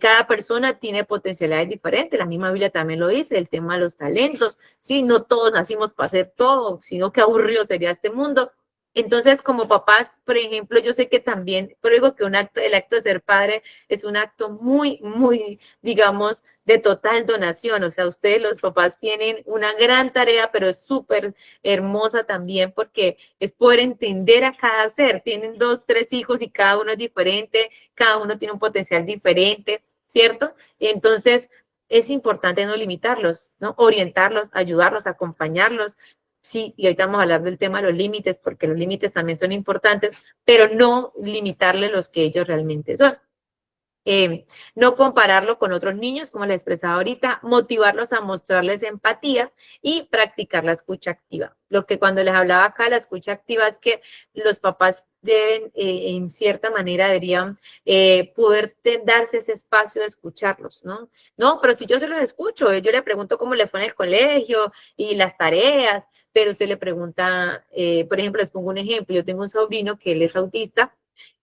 cada persona tiene potencialidades diferentes, la misma Biblia también lo dice, el tema de los talentos, ¿sí? No todos nacimos para hacer todo, sino que aburrido sería este mundo. Entonces, como papás, por ejemplo, yo sé que también, pero digo que el acto de ser padre es un acto muy, muy, digamos, de total donación. O sea, ustedes los papás tienen una gran tarea, pero es súper hermosa también porque es poder entender a cada ser. Tienen 2, 3 hijos y cada uno es diferente, cada uno tiene un potencial diferente, ¿cierto? Entonces, es importante no limitarlos, ¿no? Orientarlos, ayudarlos, acompañarlos. Sí, y ahorita vamos a hablar del tema de los límites, porque los límites también son importantes, pero no limitarle los que ellos realmente son. No compararlo con otros niños, como les expresaba ahorita, motivarlos a mostrarles empatía y practicar la escucha activa. Lo que cuando les hablaba acá, la escucha activa es que los papás deben, en cierta manera, deberían poder darse ese espacio de escucharlos, ¿no? No, pero si yo se los escucho, yo le pregunto cómo le fue en el colegio y las tareas, pero usted le pregunta, por ejemplo, les pongo un ejemplo, yo tengo un sobrino que él es autista,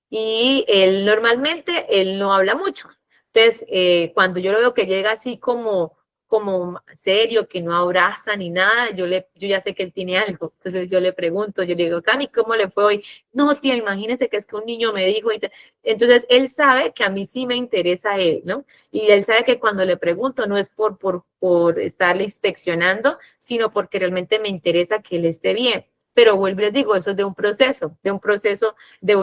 y él normalmente, él no habla mucho. Entonces, cuando yo lo veo que llega así como serio, que no abraza ni nada, yo ya sé que él tiene algo. Entonces yo le pregunto, yo le digo, Cami, ¿cómo le fue hoy? No, tía, imagínese que es que un niño me dijo. Entonces, él sabe que a mí sí me interesa él, ¿no? Y él sabe que cuando le pregunto no es por estarle inspeccionando, sino porque realmente me interesa que él esté bien. Pero vuelvo y les digo, eso es de un proceso, de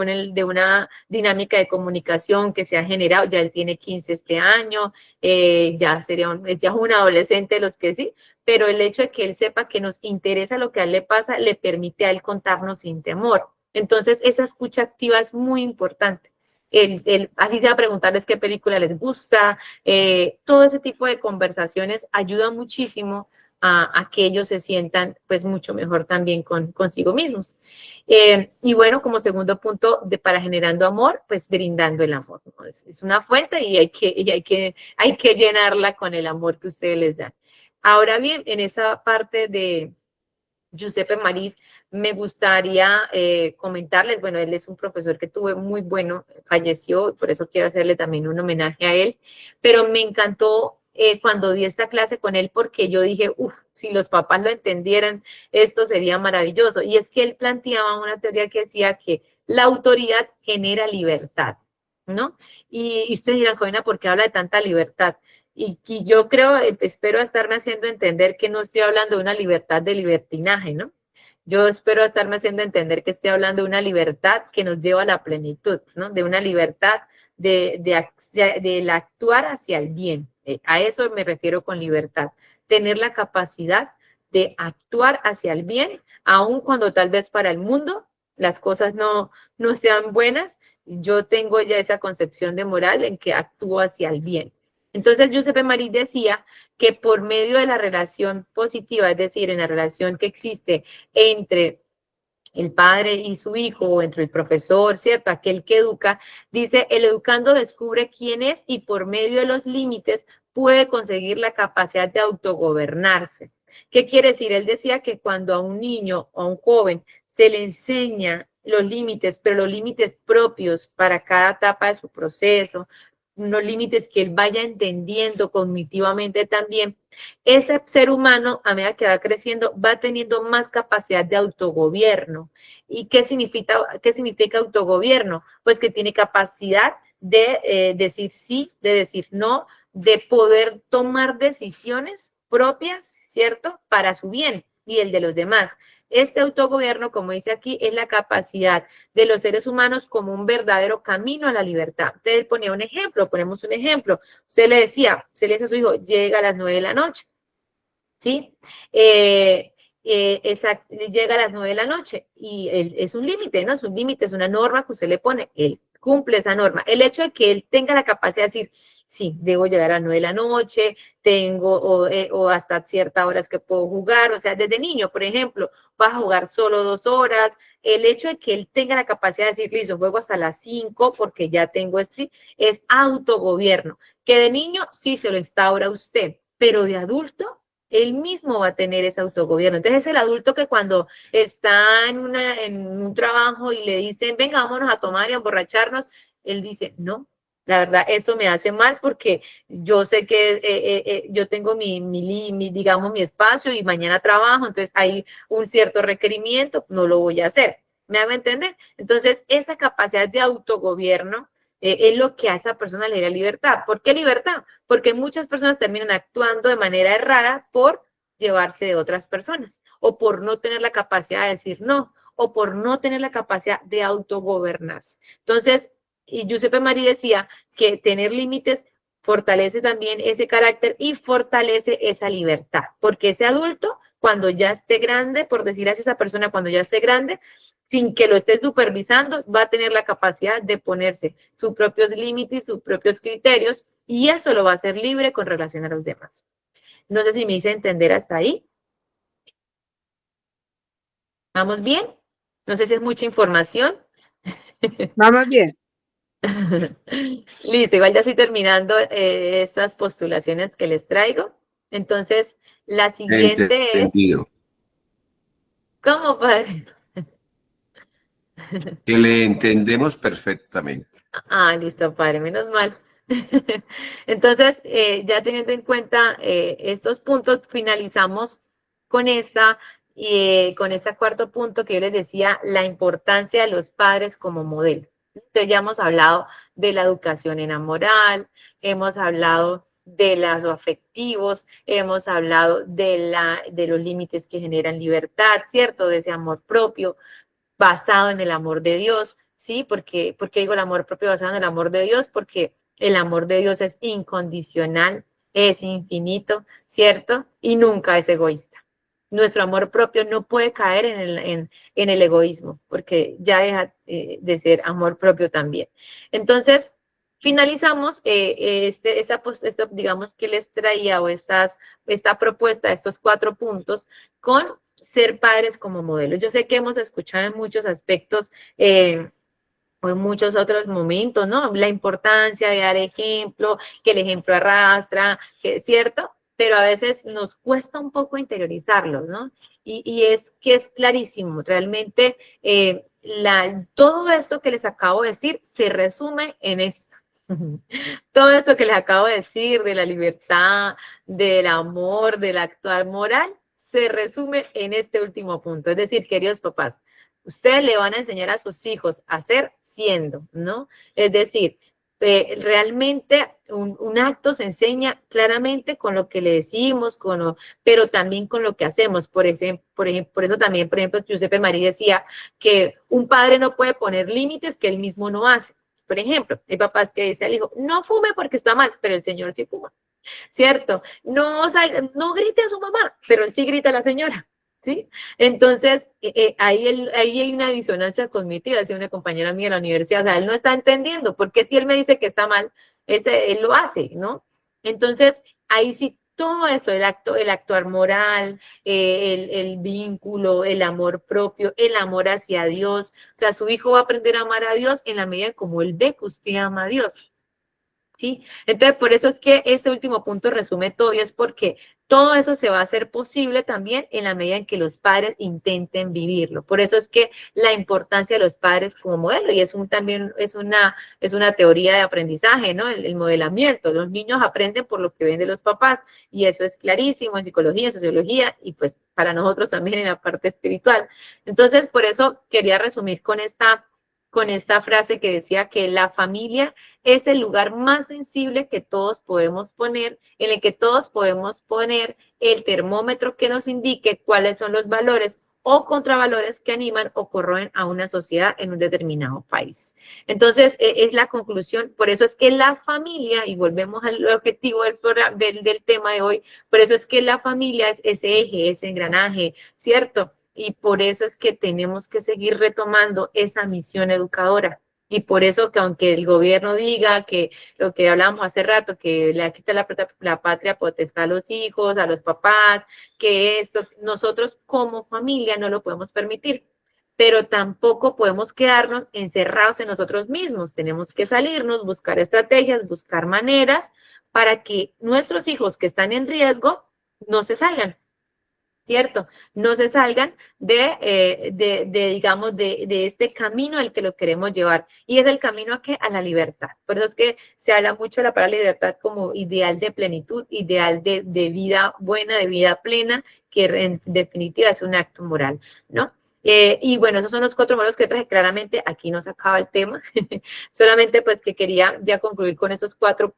una dinámica de comunicación que se ha generado. Ya él tiene 15 este año, ya es un adolescente los que sí, pero el hecho de que él sepa que nos interesa lo que a él le pasa, le permite a él contarnos sin temor. Entonces, esa escucha activa es muy importante. Así sea preguntarles qué película les gusta, todo ese tipo de conversaciones ayuda muchísimo a que ellos se sientan pues mucho mejor también consigo mismos. Y bueno, como segundo punto para generando amor, pues brindando el amor, ¿no? Es una fuente y hay que llenarla con el amor que ustedes les dan. Ahora bien, en esa parte de Giuseppe Marí, me gustaría comentarles, bueno, él es un profesor que tuve muy bueno, falleció, por eso quiero hacerle también un homenaje a él, pero me encantó cuando di esta clase con él porque yo dije, si los papás lo entendieran, esto sería maravilloso. Y es que él planteaba una teoría que decía que la autoridad genera libertad, ¿no? Y ustedes dirán, Jovina, ¿por qué habla de tanta libertad? Y yo creo, espero estarme haciendo entender que no estoy hablando de una libertad de libertinaje, ¿no? Yo espero estarme haciendo entender que estoy hablando de una libertad que nos lleva a la plenitud, ¿no? De una libertad del actuar hacia el bien. A eso me refiero con libertad. Tener la capacidad de actuar hacia el bien, aun cuando tal vez para el mundo las cosas no sean buenas, yo tengo ya esa concepción de moral en que actúo hacia el bien. Entonces, Giuseppe Marí decía que por medio de la relación positiva, es decir, en la relación que existe entre el padre y su hijo, o entre el profesor, ¿cierto? Aquel que educa, dice, el educando descubre quién es y por medio de los límites puede conseguir la capacidad de autogobernarse. ¿Qué quiere decir? Él decía que cuando a un niño o a un joven se le enseña los límites, pero los límites propios para cada etapa de su proceso, unos límites que él vaya entendiendo cognitivamente también, ese ser humano, a medida que va creciendo, va teniendo más capacidad de autogobierno. ¿Y qué significa autogobierno? Pues que tiene capacidad de decir sí, de decir no, de poder tomar decisiones propias, ¿cierto? Para su bien y el de los demás. Este autogobierno, como dice aquí, es la capacidad de los seres humanos como un verdadero camino a la libertad. Entonces ponía un ejemplo, ponemos un ejemplo. Usted le decía a su hijo, llega a las 9 de la noche, ¿sí? Llega a las 9 de la noche y es un límite, ¿no? Es un límite, es una norma que usted le pone, él cumple esa norma. El hecho de que él tenga la capacidad de decir, sí, debo llegar a las 9 de la noche, o hasta ciertas horas que puedo jugar, o sea, desde niño, por ejemplo, vas a jugar solo 2 horas, el hecho de que él tenga la capacidad de decir, listo, juego hasta las 5 porque ya tengo es autogobierno, que de niño sí se lo instaura usted, pero de adulto él mismo va a tener ese autogobierno. Entonces es el adulto que cuando está en un trabajo y le dicen, venga, vámonos a tomar y a emborracharnos, él dice, no, la verdad, eso me hace mal porque yo sé que yo tengo digamos, mi espacio y mañana trabajo, entonces hay un cierto requerimiento, no lo voy a hacer. ¿Me hago entender? Entonces, esa capacidad de autogobierno es lo que a esa persona le da libertad. ¿Por qué libertad? Porque muchas personas terminan actuando de manera errada por llevarse de otras personas, o por no tener la capacidad de decir no, o por no tener la capacidad de autogobernarse. Entonces, y Giuseppe Marí decía que tener límites fortalece también ese carácter y fortalece esa libertad, porque ese adulto, cuando ya esté grande, por decir así, esa persona cuando ya esté grande, sin que lo esté supervisando, va a tener la capacidad de ponerse sus propios límites, sus propios criterios, y eso lo va a hacer libre con relación a los demás. No sé si me hice entender hasta ahí. ¿Vamos bien? No sé si es mucha información. Vamos bien. Listo, igual ya estoy terminando estas postulaciones que les traigo. Entonces, la siguiente es... Entendido. ¿Cómo, padre? Que le entendemos perfectamente. Ah, listo, padre, menos mal. Entonces, ya teniendo en cuenta estos puntos, finalizamos con con este cuarto punto que yo les decía, la importancia de los padres como modelo. Entonces, ya hemos hablado de la educación en la moral, hemos hablado de los afectivos, hemos hablado de los límites que generan libertad, ¿cierto? De ese amor propio basado en el amor de Dios, ¿sí? Porque digo el amor propio basado en el amor de Dios, porque el amor de Dios es incondicional, es infinito, ¿cierto? Y nunca es egoísta. Nuestro amor propio no puede caer en el egoísmo, porque ya deja de ser amor propio también. Entonces, finalizamos esto, digamos, que les traía, o esta propuesta, estos 4 puntos, con ser padres como modelos. Yo sé que hemos escuchado en muchos aspectos o en muchos otros momentos, ¿no? La importancia de dar ejemplo, que el ejemplo arrastra, que es cierto, pero a veces nos cuesta un poco interiorizarlos, ¿no? Y es que es clarísimo, realmente todo esto que les acabo de decir se resume en esto. Todo esto que les acabo de decir de la libertad, del amor, del actuar moral, se resume en este último punto. Es decir, queridos papás, ustedes le van a enseñar a sus hijos a ser siendo, ¿no? Es decir, realmente un acto se enseña claramente con lo que le decimos, pero también con lo que hacemos. Por eso también, por ejemplo, Giuseppe Marí decía que un padre no puede poner límites que él mismo no hace. Por ejemplo, hay papás que dicen al hijo, no fume porque está mal, pero el señor sí fuma, ¿cierto? No grite a su mamá, pero él sí grita a la señora, ¿sí? Entonces, ahí hay una disonancia cognitiva, decía una compañera mía de la universidad, o sea, él no está entendiendo, porque si él me dice que está mal, él lo hace, ¿no? Entonces, ahí sí, todo eso, el actuar moral, el vínculo, el amor propio, el amor hacia Dios, o sea, su hijo va a aprender a amar a Dios en la medida en como él ve que usted ama a Dios. ¿Sí? Entonces, por eso es que este último punto resume todo y es porque todo eso se va a hacer posible también en la medida en que los padres intenten vivirlo. Por eso es que la importancia de los padres como modelo y también es una teoría de aprendizaje, ¿no? El modelamiento. Los niños aprenden por lo que ven de los papás y eso es clarísimo en psicología, en sociología y pues para nosotros también en la parte espiritual. Entonces, por eso quería resumir con esta frase que decía que la familia es el lugar más sensible que todos podemos poner, en el que todos podemos poner el termómetro que nos indique cuáles son los valores o contravalores que animan o corroen a una sociedad en un determinado país. Entonces, es la conclusión, por eso es que la familia, y volvemos al objetivo del tema de hoy, por eso es que la familia es ese eje, ese engranaje, ¿cierto? Y por eso es que tenemos que seguir retomando esa misión educadora. Y por eso que aunque el gobierno diga que lo que hablábamos hace rato, que le quita la patria potestad a los hijos, a los papás, que esto, nosotros como familia no lo podemos permitir. Pero tampoco podemos quedarnos encerrados en nosotros mismos. Tenemos que salirnos, buscar estrategias, buscar maneras para que nuestros hijos que están en riesgo no se salgan. ¿Cierto? No se salgan digamos, de este camino al que lo queremos llevar. Y es el camino a la libertad. Por eso es que se habla mucho de la palabra libertad como ideal de plenitud, ideal de vida buena, de vida plena, que en definitiva es un acto moral, ¿no? Y bueno, esos son los 4 modelos que traje. Claramente aquí no se acaba el tema, solamente pues que quería ya concluir con estos cuatro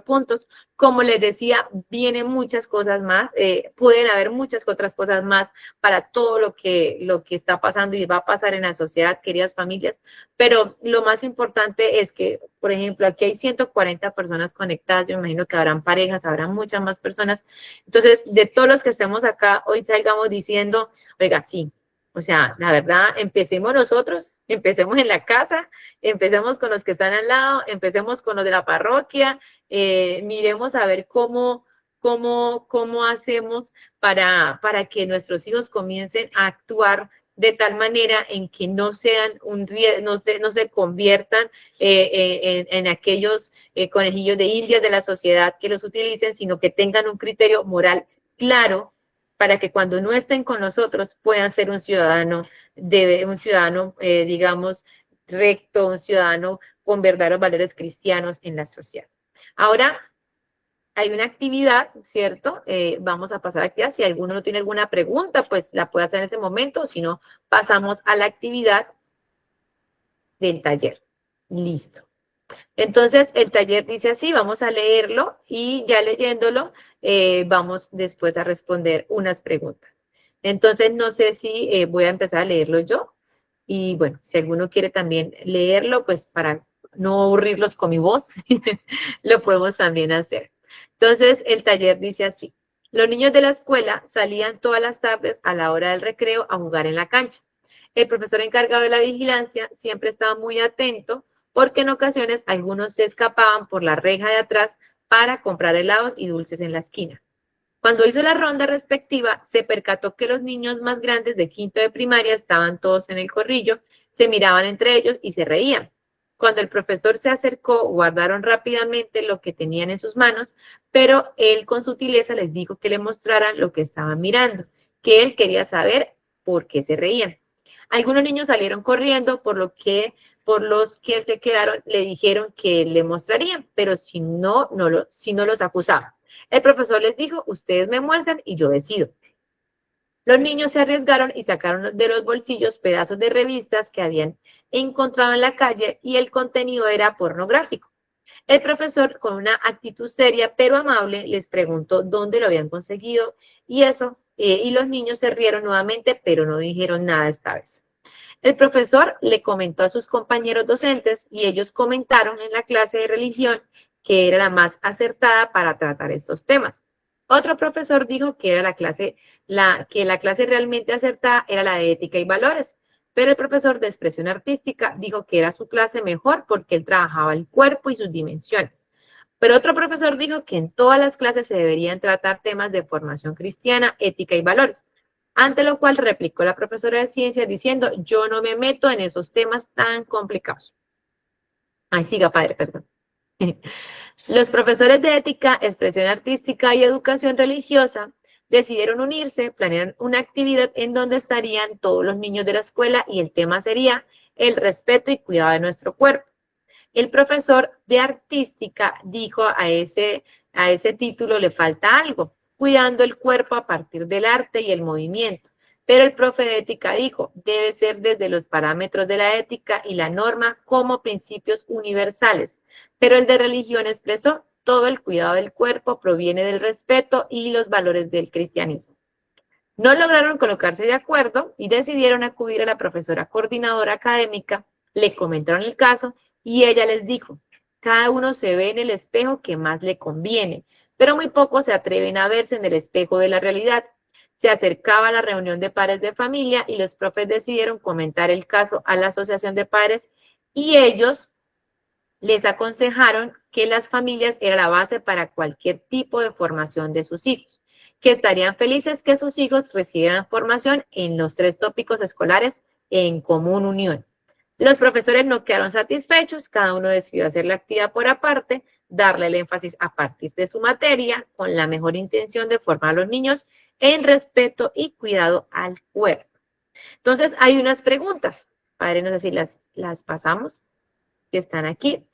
puntos. Como les decía, vienen muchas cosas más, pueden haber muchas otras cosas más para todo lo que está pasando y va a pasar en la sociedad, queridas familias, pero lo más importante es que, por ejemplo, aquí hay 140 personas conectadas, yo imagino que habrán parejas, habrán muchas más personas, entonces, de todos los que estemos acá, hoy salgamos diciendo, oiga, sí, o sea, la verdad, empecemos nosotros, empecemos en la casa, empecemos con los que están al lado, empecemos con los de la parroquia, miremos a ver cómo hacemos para que nuestros hijos comiencen a actuar de tal manera en que no sean no se conviertan en aquellos conejillos de indias de la sociedad que los utilicen, sino que tengan un criterio moral claro para que cuando no estén con nosotros puedan ser un ciudadano, digamos, recto, un ciudadano con verdaderos valores cristianos en la sociedad. Ahora, hay una actividad, ¿cierto? Vamos a pasar a la actividad. Si alguno no tiene alguna pregunta, pues la puede hacer en ese momento, si no, pasamos a la actividad del taller. Listo. Entonces, el taller dice así, vamos a leerlo y ya leyéndolo, vamos después a responder unas preguntas. Entonces, no sé si voy a empezar a leerlo yo. Y bueno, si alguno quiere también leerlo, pues para no aburrirlos con mi voz, lo podemos también hacer. Entonces, el taller dice así. Los niños de la escuela salían todas las tardes a la hora del recreo a jugar en la cancha. El profesor encargado de la vigilancia siempre estaba muy atento porque en ocasiones algunos se escapaban por la reja de atrás para comprar helados y dulces en la esquina. Cuando hizo la ronda respectiva, se percató que los niños más grandes de quinto de primaria estaban todos en el corrillo, se miraban entre ellos y se reían. Cuando el profesor se acercó, guardaron rápidamente lo que tenían en sus manos, pero él con sutileza les dijo que le mostraran lo que estaban mirando, que él quería saber por qué se reían. Algunos niños salieron corriendo, por los que se quedaron le dijeron que le mostrarían, pero si no los acusaban. El profesor les dijo, ustedes me muestran y yo decido. Los niños se arriesgaron y sacaron de los bolsillos pedazos de revistas que habían encontrado en la calle y el contenido era pornográfico. El profesor, con una actitud seria pero amable, les preguntó dónde lo habían conseguido y los niños se rieron nuevamente, pero no dijeron nada esta vez. El profesor le comentó a sus compañeros docentes y ellos comentaron en la clase de religión que era la más acertada para tratar estos temas. Otro profesor dijo que era que la clase realmente acertada era la de ética y valores, pero el profesor de expresión artística dijo que era su clase mejor porque él trabajaba el cuerpo y sus dimensiones. Pero otro profesor dijo que en todas las clases se deberían tratar temas de formación cristiana, ética y valores, ante lo cual replicó la profesora de ciencias diciendo, yo no me meto en esos temas tan complicados. Ay, siga, padre, perdón. Los profesores de ética, expresión artística y educación religiosa decidieron unirse, planearon una actividad en donde estarían todos los niños de la escuela y el tema sería el respeto y cuidado de nuestro cuerpo. El profesor de artística dijo a ese título le falta algo, cuidando el cuerpo a partir del arte y el movimiento. Pero el profe de ética dijo, debe ser desde los parámetros de la ética y la norma como principios universales. Pero el de religión expresó, todo el cuidado del cuerpo proviene del respeto y los valores del cristianismo. No lograron colocarse de acuerdo y decidieron acudir a la profesora coordinadora académica, le comentaron el caso y ella les dijo, cada uno se ve en el espejo que más le conviene, pero muy pocos se atreven a verse en el espejo de la realidad. Se acercaba la reunión de padres de familia y los profes decidieron comentar el caso a la asociación de padres y ellos les aconsejaron que las familias era la base para cualquier tipo de formación de sus hijos, que estarían felices que sus hijos recibieran formación en los 3 tópicos escolares en común unión. Los profesores no quedaron satisfechos, cada uno decidió hacer la actividad por aparte, darle el énfasis a partir de su materia, con la mejor intención de formar a los niños en respeto y cuidado al cuerpo. Entonces, hay unas preguntas, padre, no sé si las pasamos, que están aquí.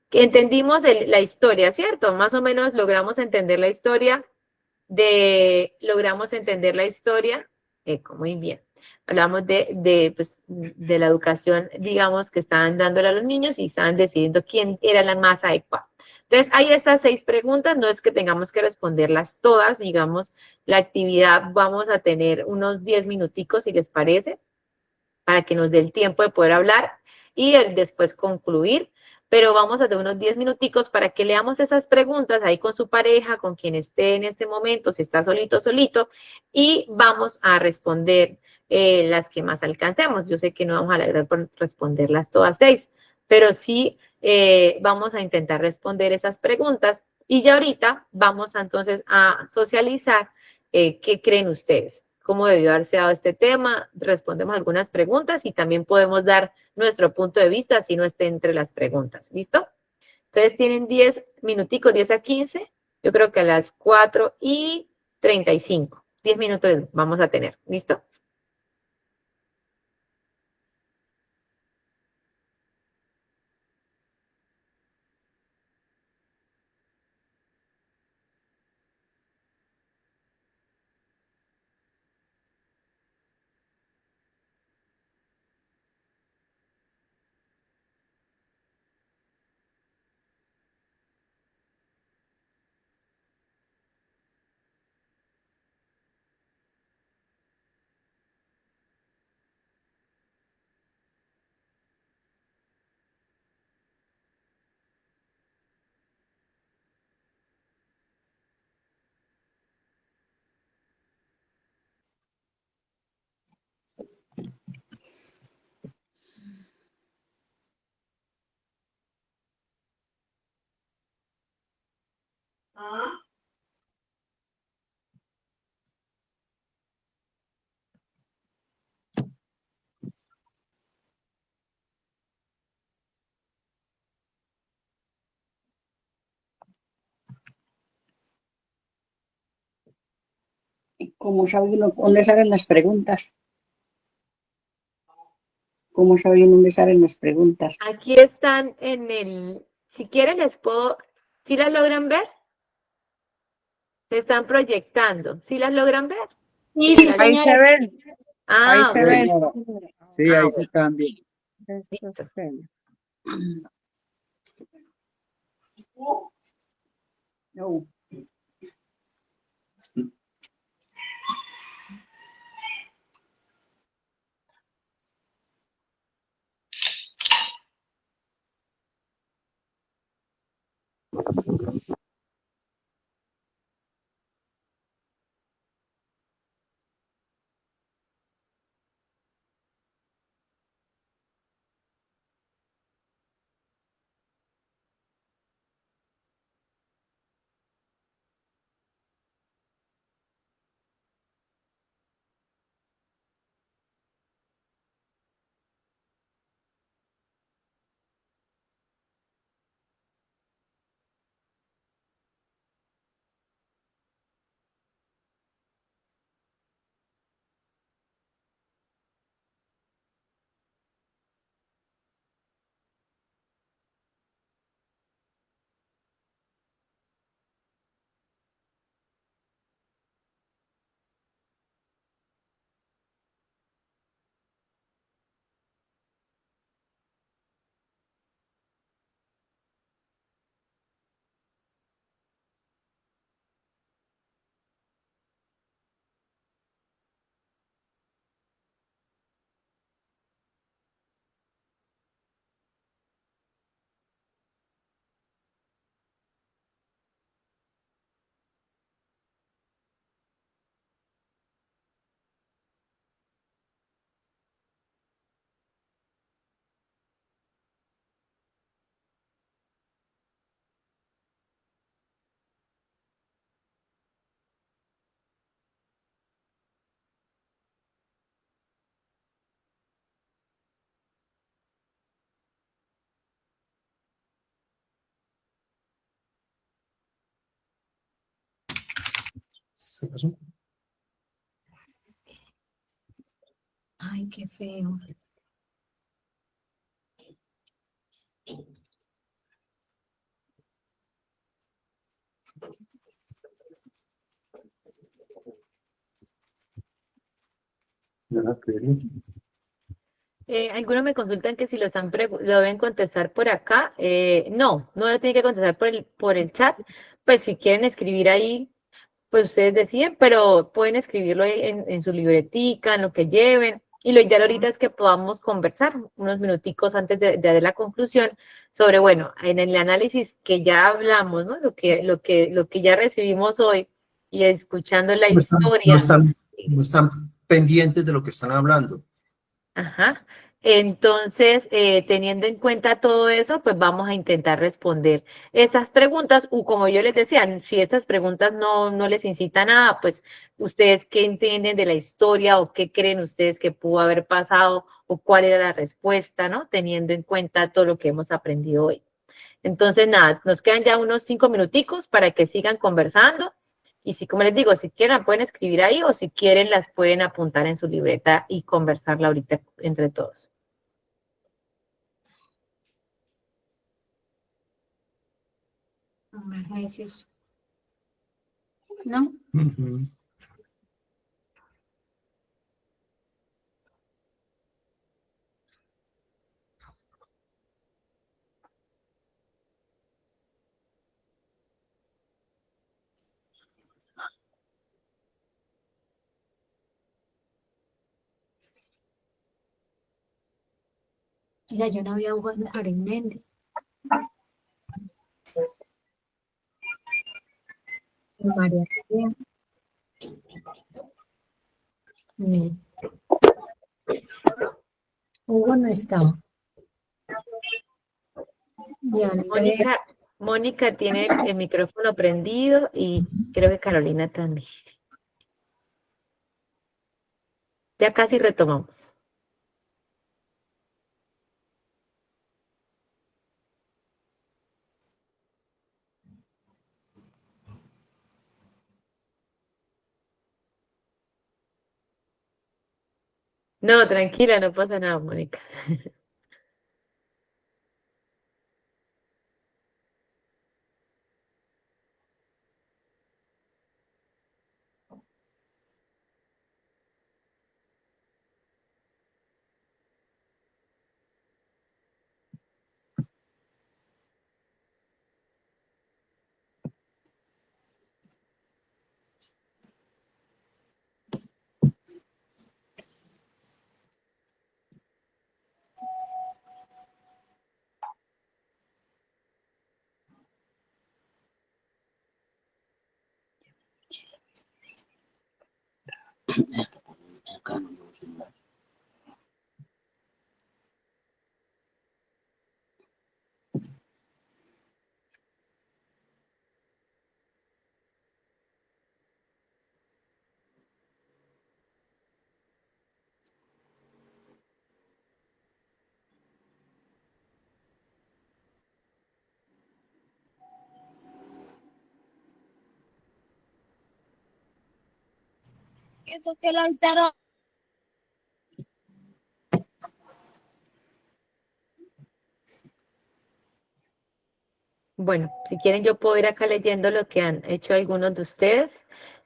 Que entendimos la historia, ¿cierto? Más o menos logramos entender la historia muy bien. Hablamos pues, de la educación, digamos, que estaban dándole a los niños y estaban decidiendo quién era la más adecuada. Entonces, hay estas 6 preguntas, no es que tengamos que responderlas todas, digamos, la actividad vamos a tener unos 10 minuticos, si les parece, para que nos dé el tiempo de poder hablar y después concluir, pero vamos a tener unos 10 minuticos para que leamos esas preguntas ahí con su pareja, con quien esté en este momento, si está solito, y vamos a responder las que más alcancemos. Yo sé que no vamos a lograr responderlas todas 6, pero sí vamos a intentar responder esas preguntas y ya ahorita vamos entonces a socializar qué creen ustedes, cómo debió haberse dado este tema, respondemos algunas preguntas y también podemos dar nuestro punto de vista si no esté entre las preguntas. ¿Listo? Entonces tienen 10 minuticos, 10 a 15. Yo creo que a las 4:35. 10 minutos vamos a tener. ¿Listo? ¿Cómo sabe uno dónde salen las preguntas? ¿Cómo sabe uno dónde salen las preguntas? Aquí están si quieren les puedo, ¿sí las logran ver? Se están proyectando, ¿sí las logran ver? Sí, sí, Ahí se señores. ven, ahí Ah, se bueno. ven. Sí, Ah, ahí se bueno. están viendo. Esto es No. ¿Qué pasó? Ay, qué feo. Nada, pero- Algunos me consultan que si lo deben contestar por acá. No lo tienen que contestar por el chat. Pues si quieren escribir ahí, pues ustedes deciden, pero pueden escribirlo ahí en su libretica, en lo que lleven. Y lo ideal ahorita es que podamos conversar unos minuticos antes de dar la conclusión sobre, bueno, en el análisis que ya hablamos, ¿no? Lo que ya recibimos hoy y escuchando la No están, historia. no están pendientes de lo que están hablando. Ajá. Entonces, teniendo en cuenta todo eso, pues vamos a intentar responder estas preguntas, o como yo les decía, si estas preguntas no les incitan nada, pues ustedes qué entienden de la historia o qué creen ustedes que pudo haber pasado o cuál era la respuesta, ¿no? Teniendo en cuenta todo lo que hemos aprendido hoy. Entonces, nada, nos quedan ya unos 5 minuticos para que sigan conversando. Y si, como les digo, si quieren la pueden escribir ahí o si quieren las pueden apuntar en su libreta y conversarla ahorita entre todos. Ejercicios. ¿No? Ujú. Mira, yo no había jugado en Arenende. María María. Mira. Hugo no estaba. Y Andrés. Mónica tiene el micrófono prendido y creo que Carolina también. Ya casi retomamos. No, tranquila, no pasa nada, Mónica. Eso que lo alteraron. Bueno, si quieren yo puedo ir acá leyendo lo que han hecho algunos de ustedes,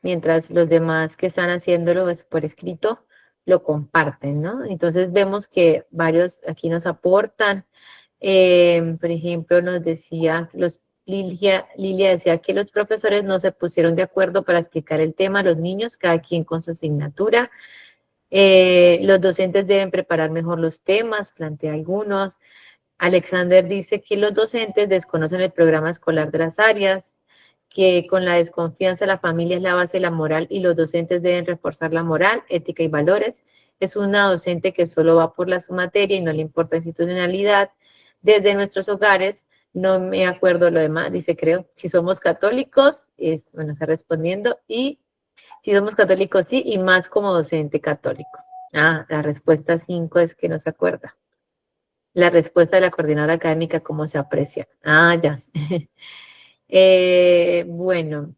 mientras los demás que están haciéndolo pues, por escrito lo comparten, ¿no? Entonces vemos que varios aquí nos aportan. Por ejemplo, nos decía, Lilia decía que los profesores no se pusieron de acuerdo para explicar el tema a los niños, cada quien con su asignatura. Los docentes deben preparar mejor los temas, plantea algunos. Alexander dice que los docentes desconocen el programa escolar de las áreas, que con la desconfianza la familia es la base de la moral y los docentes deben reforzar la moral, ética y valores. Es una docente que solo va por su materia y no le importa institucionalidad. Desde nuestros hogares, no me acuerdo lo demás, dice creo, si somos católicos, bueno, está respondiendo, y si somos católicos sí, y más como docente católico. La respuesta 5 es que no se acuerda. La respuesta de la coordinadora académica, ¿cómo se aprecia? Ya. Bueno,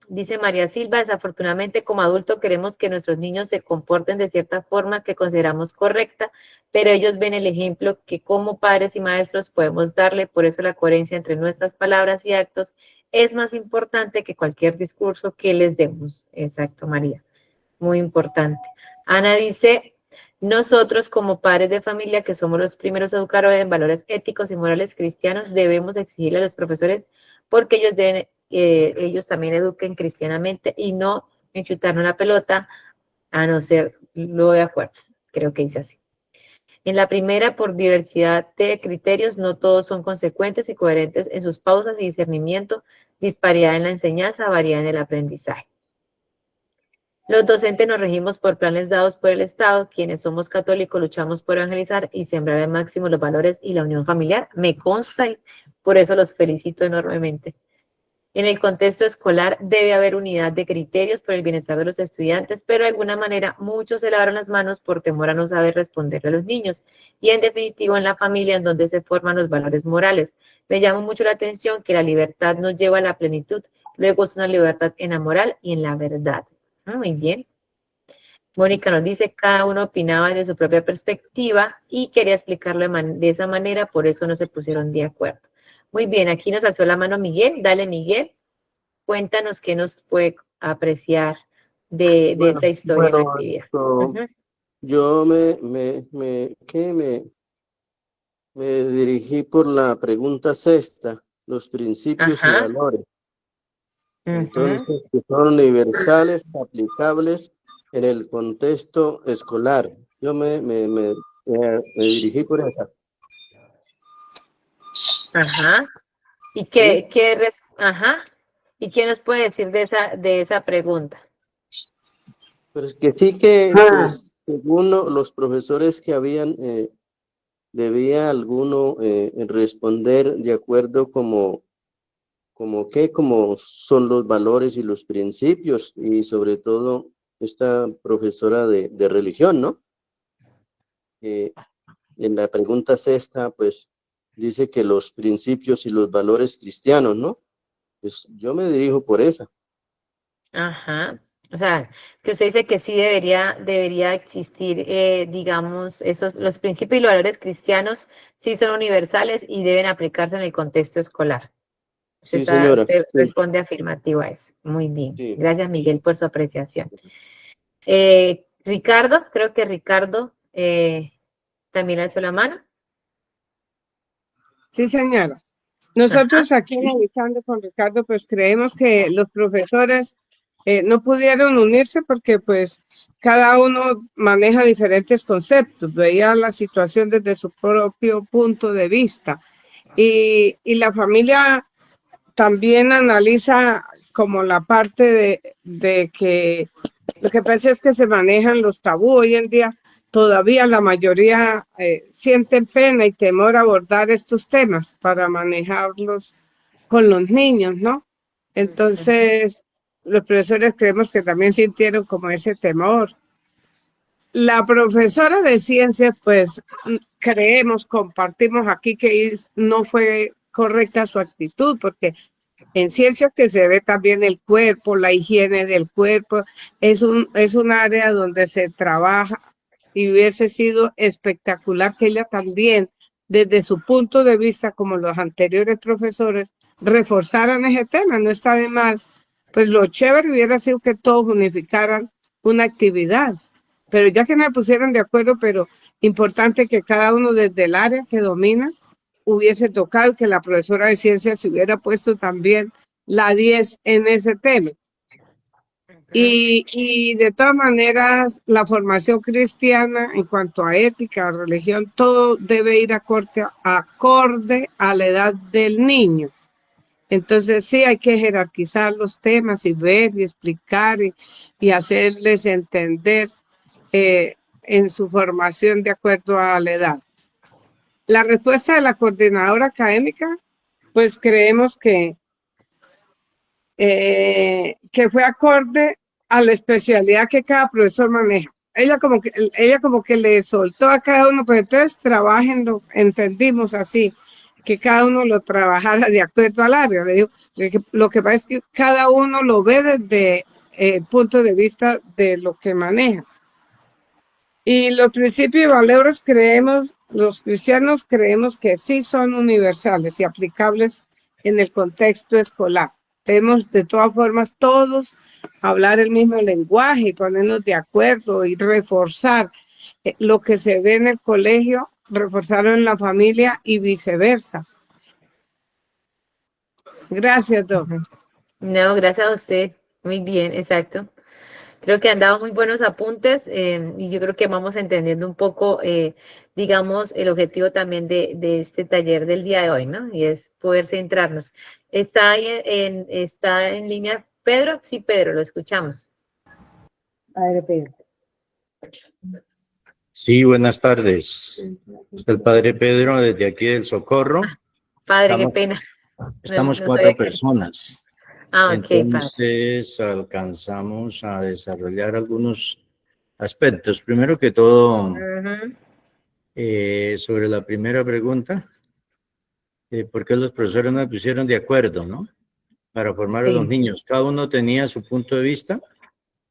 Dice María Silva, desafortunadamente como adultos queremos que nuestros niños se comporten de cierta forma que consideramos correcta, pero ellos ven el ejemplo que como padres y maestros podemos darle, por eso la coherencia entre nuestras palabras y actos es más importante que cualquier discurso que les demos. Exacto, María. Muy importante. Ana dice, nosotros como padres de familia, que somos los primeros educadores en valores éticos y morales cristianos, debemos exigirle a los profesores porque ellos deben, ellos también eduquen cristianamente y no enchutarnos la pelota, a no ser lo de acuerdo. Creo que dice así. En la primera, por diversidad de criterios, no todos son consecuentes y coherentes en sus pausas y discernimiento, disparidad en la enseñanza, variedad en el aprendizaje. Los docentes nos regimos por planes dados por el Estado, quienes somos católicos luchamos por evangelizar y sembrar al máximo los valores y la unión familiar. Me consta y por eso los felicito enormemente. En el contexto escolar debe haber unidad de criterios por el bienestar de los estudiantes, pero de alguna manera muchos se lavaron las manos por temor a no saber responderle a los niños. Y en definitivo en la familia en donde se forman los valores morales. Me llama mucho la atención que la libertad nos lleva a la plenitud, luego es una libertad en la moral y en la verdad. Muy bien. Mónica nos dice, cada uno opinaba de su propia perspectiva y quería explicarlo de esa manera, por eso no se pusieron de acuerdo. Muy bien, aquí nos alzó la mano Miguel. Dale, Miguel. Cuéntanos qué nos puede apreciar de esta historia en la actividad. Yo me dirigí por la pregunta sexta, los principios y valores. Entonces, que son universales, aplicables en el contexto escolar. Yo me dirigí por esa. Ajá. ¿Y ¿Y qué nos puede decir de esa pregunta? Pero es que sí que, pues, según los profesores que habían, debía alguno responder de acuerdo como son los valores y los principios, y sobre todo esta profesora de religión, ¿no? En la pregunta sexta, pues, dice que los principios y los valores cristianos, ¿no? Pues yo me dirijo por esa. Ajá. O sea, que usted dice que sí debería existir, digamos, los principios y los valores cristianos sí son universales y deben aplicarse en el contexto escolar. Sí, señora. Usted Sí. responde afirmativo a eso. Muy bien. Sí. Gracias, Miguel, por su apreciación. Ricardo, creo que Ricardo también alzó la mano. Sí, señora. Nosotros aquí analizando con Ricardo, pues creemos que los profesores no pudieron unirse porque pues cada uno maneja diferentes conceptos, veía la situación desde su propio punto de vista y la familia también analiza como la parte de que lo que pasa es que se manejan los tabú hoy en día. Todavía la mayoría sienten pena y temor a abordar estos temas para manejarlos con los niños, ¿no? Entonces, los profesores creemos que también sintieron como ese temor. La profesora de ciencias, pues, compartimos aquí que no fue correcta su actitud, porque en ciencias que se ve también el cuerpo, la higiene del cuerpo, es un área donde se trabaja. Y hubiese sido espectacular que ella también, desde su punto de vista, como los anteriores profesores, reforzaran ese tema. No está de mal. Pues lo chévere hubiera sido que todos unificaran una actividad. Pero ya que no se pusieron de acuerdo, pero importante que cada uno desde el área que domina hubiese tocado, que la profesora de ciencias se hubiera puesto también la 10 en ese tema. Y de todas maneras, la formación cristiana en cuanto a ética, religión, todo debe ir acorde a la edad del niño. Entonces sí hay que jerarquizar los temas y ver y explicar y hacerles entender en su formación de acuerdo a la edad. La respuesta de la coordinadora académica, pues creemos que fue acorde a la especialidad que cada profesor maneja. Ella como que le soltó a cada uno, pues entonces trabajenlo, entendimos así. que cada uno lo trabajara de acuerdo al área. Le digo, lo que pasa es que cada uno lo ve desde el punto de vista de lo que maneja. Y los principios y valores los cristianos creemos que sí son universales y aplicables en el contexto escolar. Debemos de todas formas todos hablar el mismo lenguaje y ponernos de acuerdo y reforzar lo que se ve en el colegio, reforzarlo en la familia y viceversa. Gracias, doctor. No, gracias a usted. Muy bien, exacto. Creo que han dado muy buenos apuntes y yo creo que vamos entendiendo un poco, digamos, el objetivo también de este taller del día de hoy, ¿no? Y es poder centrarnos. ¿Está en línea Pedro? Sí, Pedro, lo escuchamos. Padre Pedro. Sí, buenas tardes. El Padre Pedro desde aquí del Socorro. Padre, qué pena. Estamos No 4 sabía que- personas. Ah, ok, padre. Entonces alcanzamos a desarrollar algunos aspectos. Primero que todo, Ujú. sobre la primera pregunta, ¿por qué los profesores no se pusieron de acuerdo, no? Para formar a Sí. los niños. Cada uno tenía su punto de vista.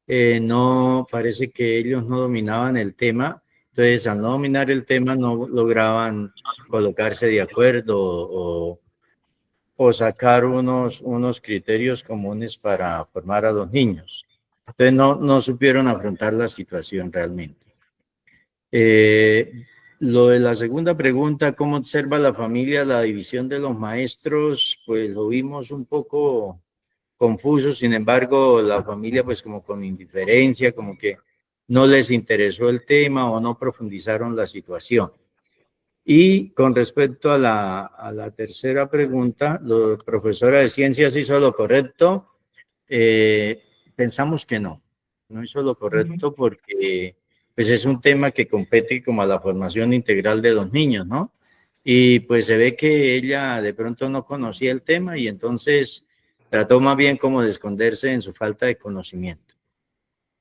No, parece que ellos no dominaban el tema. Entonces, al no dominar el tema, no lograban colocarse de acuerdo o sacar unos criterios comunes para formar a los niños. Entonces, no supieron afrontar la situación realmente. Lo de la segunda pregunta, ¿cómo observa la familia la división de los maestros? Pues lo vimos un poco confuso, sin embargo, la familia pues como con indiferencia, como que no les interesó el tema o no profundizaron la situación. Y con respecto a la tercera pregunta, la profesora de ciencias hizo lo correcto. Pensamos que no hizo lo correcto porque pues es un tema que compete como a la formación integral de los niños, ¿no? Y pues se ve que ella de pronto no conocía el tema y entonces trató más bien como de esconderse en su falta de conocimiento.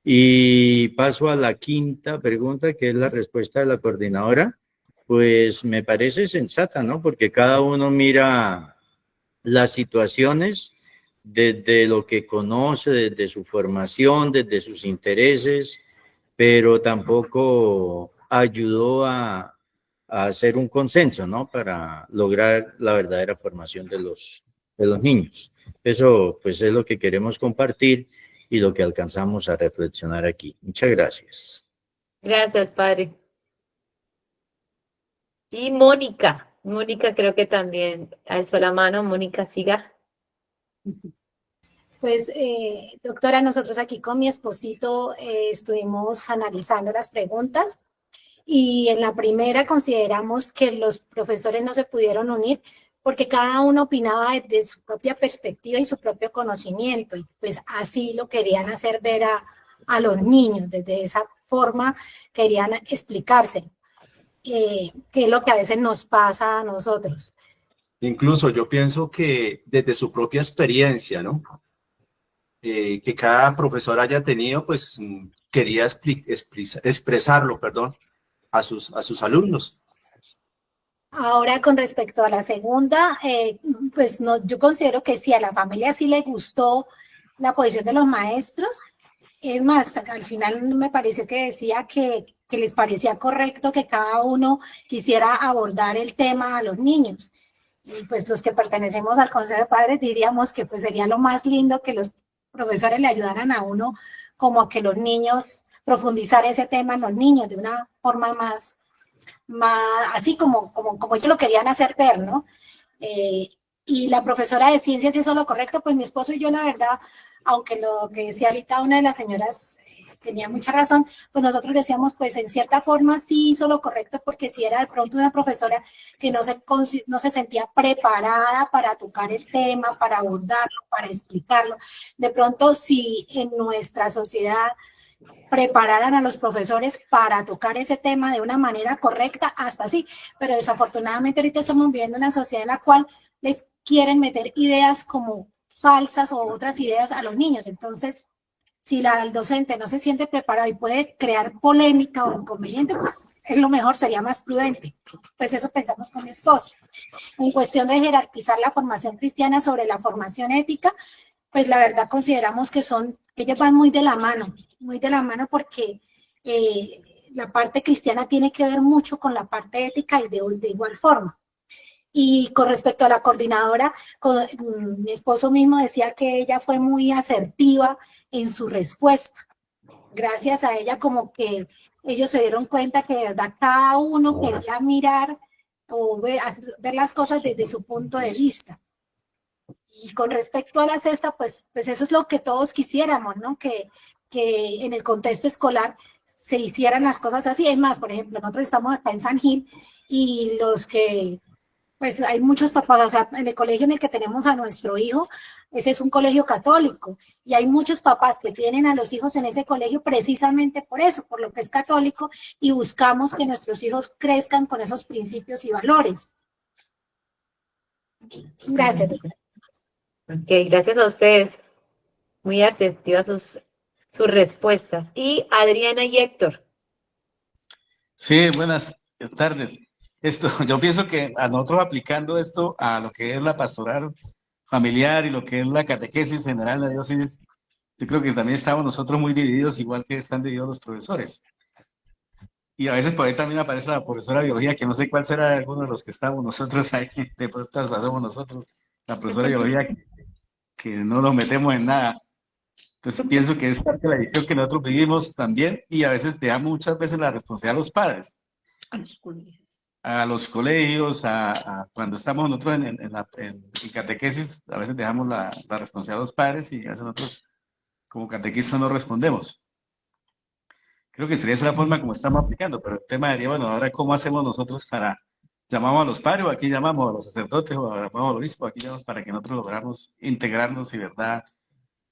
Y paso a la quinta pregunta, que es la respuesta de la coordinadora. Pues me parece sensata, ¿no? Porque cada uno mira las situaciones desde lo que conoce, desde su formación, desde sus intereses, pero tampoco ayudó a hacer un consenso, ¿no? Para lograr la verdadera formación de los niños. Eso, pues, es lo que queremos compartir y lo que alcanzamos a reflexionar aquí. Muchas gracias. Gracias, padre. Y Mónica creo que también alzó la mano. Mónica, siga. Pues, doctora, nosotros aquí con mi esposito estuvimos analizando las preguntas y en la primera consideramos que los profesores no se pudieron unir porque cada uno opinaba desde su propia perspectiva y su propio conocimiento, y pues así lo querían hacer ver a los niños, desde esa forma querían explicarse, que es lo que a veces nos pasa a nosotros. Incluso yo pienso que desde su propia experiencia, ¿no? Que cada profesor haya tenido, pues quería expresarlo, perdón, a sus alumnos. Ahora, con respecto a la segunda, pues no, yo considero que sí, a la familia sí le gustó la posición de los maestros. Es más, al final me pareció que decía que les parecía correcto que cada uno quisiera abordar el tema a los niños. Y pues los que pertenecemos al Consejo de Padres diríamos que pues sería lo más lindo que los profesores le ayudaran a uno como a que los niños, profundizar ese tema en los niños de una forma más así como ellos lo querían hacer ver, ¿no? Y la profesora de ciencias hizo lo correcto, pues mi esposo y yo, la verdad, aunque lo que decía ahorita una de las señoras tenía mucha razón, pues nosotros decíamos, pues en cierta forma sí hizo lo correcto, porque si era de pronto una profesora que no se sentía preparada para tocar el tema, para abordarlo, para explicarlo, de pronto si en nuestra sociedad prepararan a los profesores para tocar ese tema de una manera correcta, hasta sí, pero desafortunadamente ahorita estamos viviendo una sociedad en la cual les quieren meter ideas como falsas o otras ideas a los niños. Entonces, si el docente no se siente preparado y puede crear polémica o inconveniente, pues es lo mejor, sería más prudente. Pues eso pensamos con mi esposo. En cuestión de jerarquizar la formación cristiana sobre la formación ética, pues la verdad consideramos que ellas van muy de la mano porque la parte cristiana tiene que ver mucho con la parte ética y de igual forma. Y con respecto a la coordinadora, mi esposo mismo decía que ella fue muy asertiva en su respuesta. Gracias a ella como que ellos se dieron cuenta que de verdad cada uno quería mirar o ver las cosas desde su punto de vista. Y con respecto a la cesta, pues eso es lo que todos quisiéramos, ¿no? Que en el contexto escolar se hicieran las cosas así. Es más, por ejemplo, nosotros estamos acá en San Gil y pues hay muchos papás, o sea, en el colegio en el que tenemos a nuestro hijo, ese es un colegio católico, y hay muchos papás que tienen a los hijos en ese colegio precisamente por eso, por lo que es católico, y buscamos que nuestros hijos crezcan con esos principios y valores. Gracias. Ok, gracias a ustedes. Muy asertivas sus respuestas. Y Adriana y Héctor. Sí, buenas tardes. Yo pienso que a nosotros aplicando esto a lo que es la pastoral familiar y lo que es la catequesis general de la diócesis, yo creo que también estamos nosotros muy divididos, igual que están divididos los profesores. Y a veces por ahí también aparece la profesora de biología, que no sé cuál será alguno de los que estamos nosotros ahí, de pronto hasta somos nosotros, la profesora de biología, que no nos metemos en nada. Entonces pienso que es parte de la edición que nosotros vivimos también, y a veces dejamos muchas veces la responsabilidad a los padres. A los colegios, cuando estamos nosotros en catequesis, a veces dejamos la responsabilidad a los padres y a veces nosotros como catequistas no respondemos. Creo que sería esa la forma como estamos aplicando, pero el tema sería, bueno, ahora cómo hacemos nosotros llamamos a los padres, o aquí llamamos a los sacerdotes, o llamamos al obispo, aquí llamamos para que nosotros logramos integrarnos y, ¿verdad?,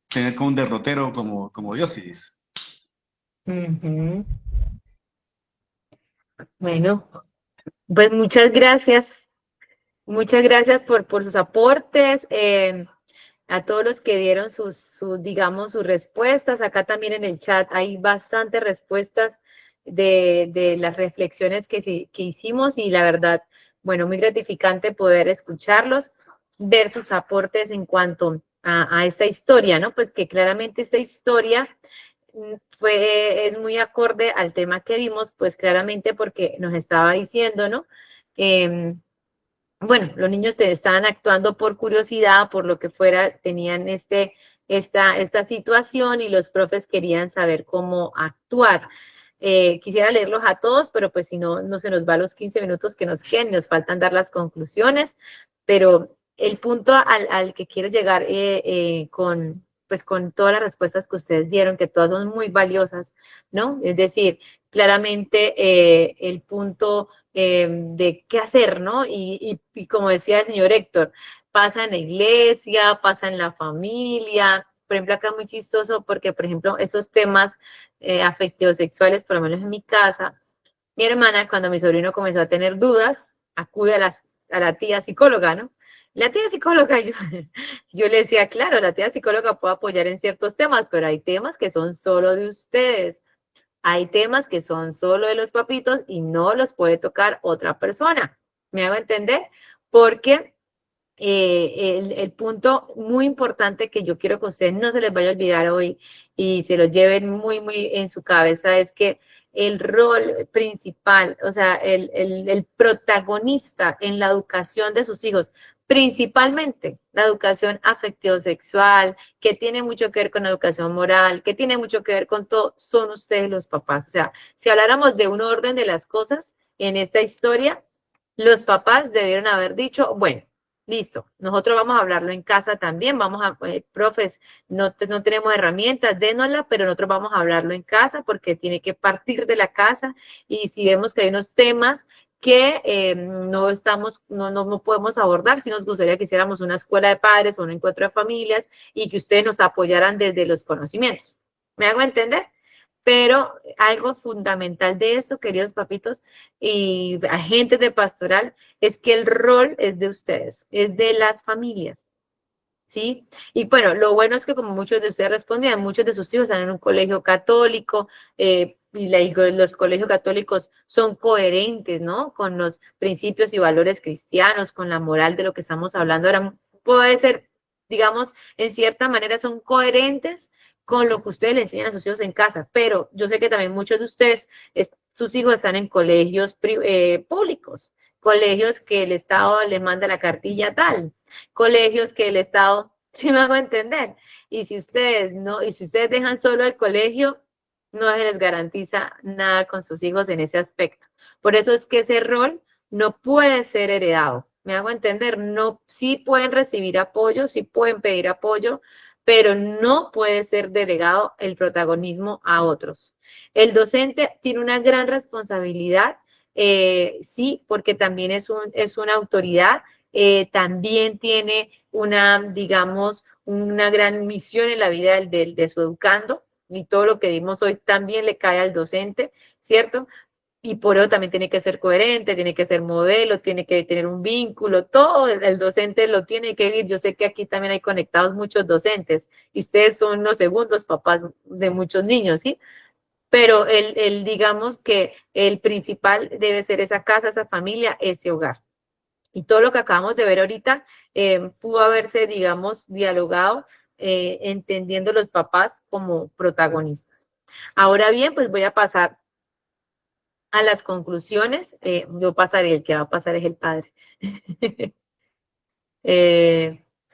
tener como un derrotero como diócesis. Bueno, pues muchas gracias por sus aportes, a todos los que dieron digamos, sus respuestas. Acá también en el chat hay bastantes respuestas de las reflexiones que hicimos, y la verdad, bueno, muy gratificante poder escucharlos, ver sus aportes en cuanto a esta historia, ¿no? Pues que claramente esta historia es muy acorde al tema que vimos, pues claramente porque nos estaba diciendo, ¿no? Bueno, los niños estaban actuando por curiosidad, por lo que fuera, tenían esta situación, y los profes querían saber cómo actuar. Quisiera leerlos a todos, pero pues si no, no se nos va los 15 minutos que nos quedan, nos faltan dar las conclusiones, pero el punto al que quiero llegar con todas las respuestas que ustedes dieron, que todas son muy valiosas, ¿no? Es decir, claramente el punto de qué hacer, ¿no? Y como decía el señor Héctor, pasa en la iglesia, pasa en la familia. Por ejemplo, acá muy chistoso porque, por ejemplo, esos temas afectivos sexuales, por lo menos en mi casa, mi hermana, cuando mi sobrino comenzó a tener dudas, acude a la tía psicóloga, ¿no? La tía psicóloga, yo le decía, claro, la tía psicóloga puede apoyar en ciertos temas, pero hay temas que son solo de ustedes. Hay temas que son solo de los papitos y no los puede tocar otra persona. ¿Me hago entender? Porque el punto muy importante que yo quiero que a ustedes no se les vaya a olvidar hoy y se lo lleven muy, muy en su cabeza es que el rol principal, o sea, el protagonista en la educación de sus hijos, principalmente la educación afectivo-sexual, que tiene mucho que ver con la educación moral, que tiene mucho que ver con todo, son ustedes los papás. O sea, si habláramos de un orden de las cosas en esta historia, los papás debieron haber dicho, bueno, listo, nosotros vamos a hablarlo en casa también, profes, no tenemos herramientas, dénosla, pero nosotros vamos a hablarlo en casa porque tiene que partir de la casa, y si vemos que hay unos temas que no podemos abordar, si nos gustaría que hiciéramos una escuela de padres o un encuentro de familias y que ustedes nos apoyaran desde los conocimientos. ¿Me hago entender? Pero algo fundamental de eso, queridos papitos y agentes de pastoral, es que el rol es de ustedes, es de las familias, ¿sí? Y bueno, lo bueno es que como muchos de ustedes respondían, muchos de sus hijos están en un colegio católico, los colegios católicos son coherentes, ¿no? Con los principios y valores cristianos, con la moral de lo que estamos hablando ahora. Puede ser, digamos, en cierta manera son coherentes con lo que ustedes le enseñan a sus hijos en casa, pero yo sé que también muchos de ustedes, sus hijos están en colegios públicos, colegios que el Estado les manda la cartilla tal, colegios que el Estado, ¿sí me hago entender? Y si ustedes dejan solo el colegio, no se les garantiza nada con sus hijos en ese aspecto. Por eso es que ese rol no puede ser heredado. ¿Me hago entender? No, sí pueden recibir apoyo, sí pueden pedir apoyo, pero no puede ser delegado el protagonismo a otros. El docente tiene una gran responsabilidad, sí, porque también es una autoridad, también tiene digamos, una gran misión en la vida de su educando, y todo lo que vimos hoy también le cae al docente, ¿cierto? Y por eso también tiene que ser coherente, tiene que ser modelo, tiene que tener un vínculo, todo el docente lo tiene que vivir. Yo sé que aquí también hay conectados muchos docentes, y ustedes son los segundos papás de muchos niños, ¿sí? Pero digamos que el principal debe ser esa casa, esa familia, ese hogar. Y todo lo que acabamos de ver ahorita pudo haberse, digamos, dialogado, entendiendo los papás como protagonistas. Ahora bien, pues voy a pasar a las conclusiones. Yo pasaré, el que va a pasar es el padre.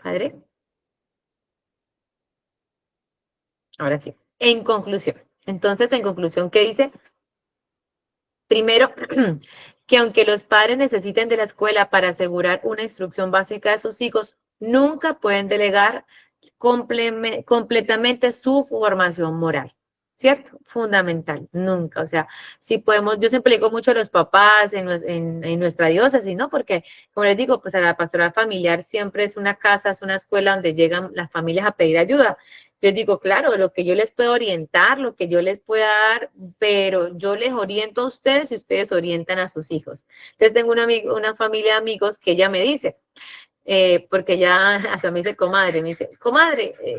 Padre. Ahora sí. En conclusión. Entonces, en conclusión, ¿qué dice? Primero, que aunque los padres necesiten de la escuela para asegurar una instrucción básica de sus hijos, nunca pueden delegar completamente su formación moral, ¿cierto? Fundamental, nunca. O sea, si podemos, yo siempre digo mucho a los papás en nuestra diócesis, ¿no? Porque, como les digo, pues a la pastoral familiar siempre es una casa, es una escuela donde llegan las familias a pedir ayuda. Yo digo, claro, lo que yo les puedo orientar, lo que yo les pueda dar, pero yo les oriento a ustedes y ustedes orientan a sus hijos. Entonces tengo una familia de amigos que ella me dice, porque ya hasta me dice comadre,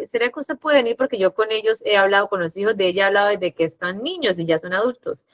¿será que usted puede venir? Porque yo con ellos he hablado, con los hijos de ella he hablado desde que están niños y ya son adultos.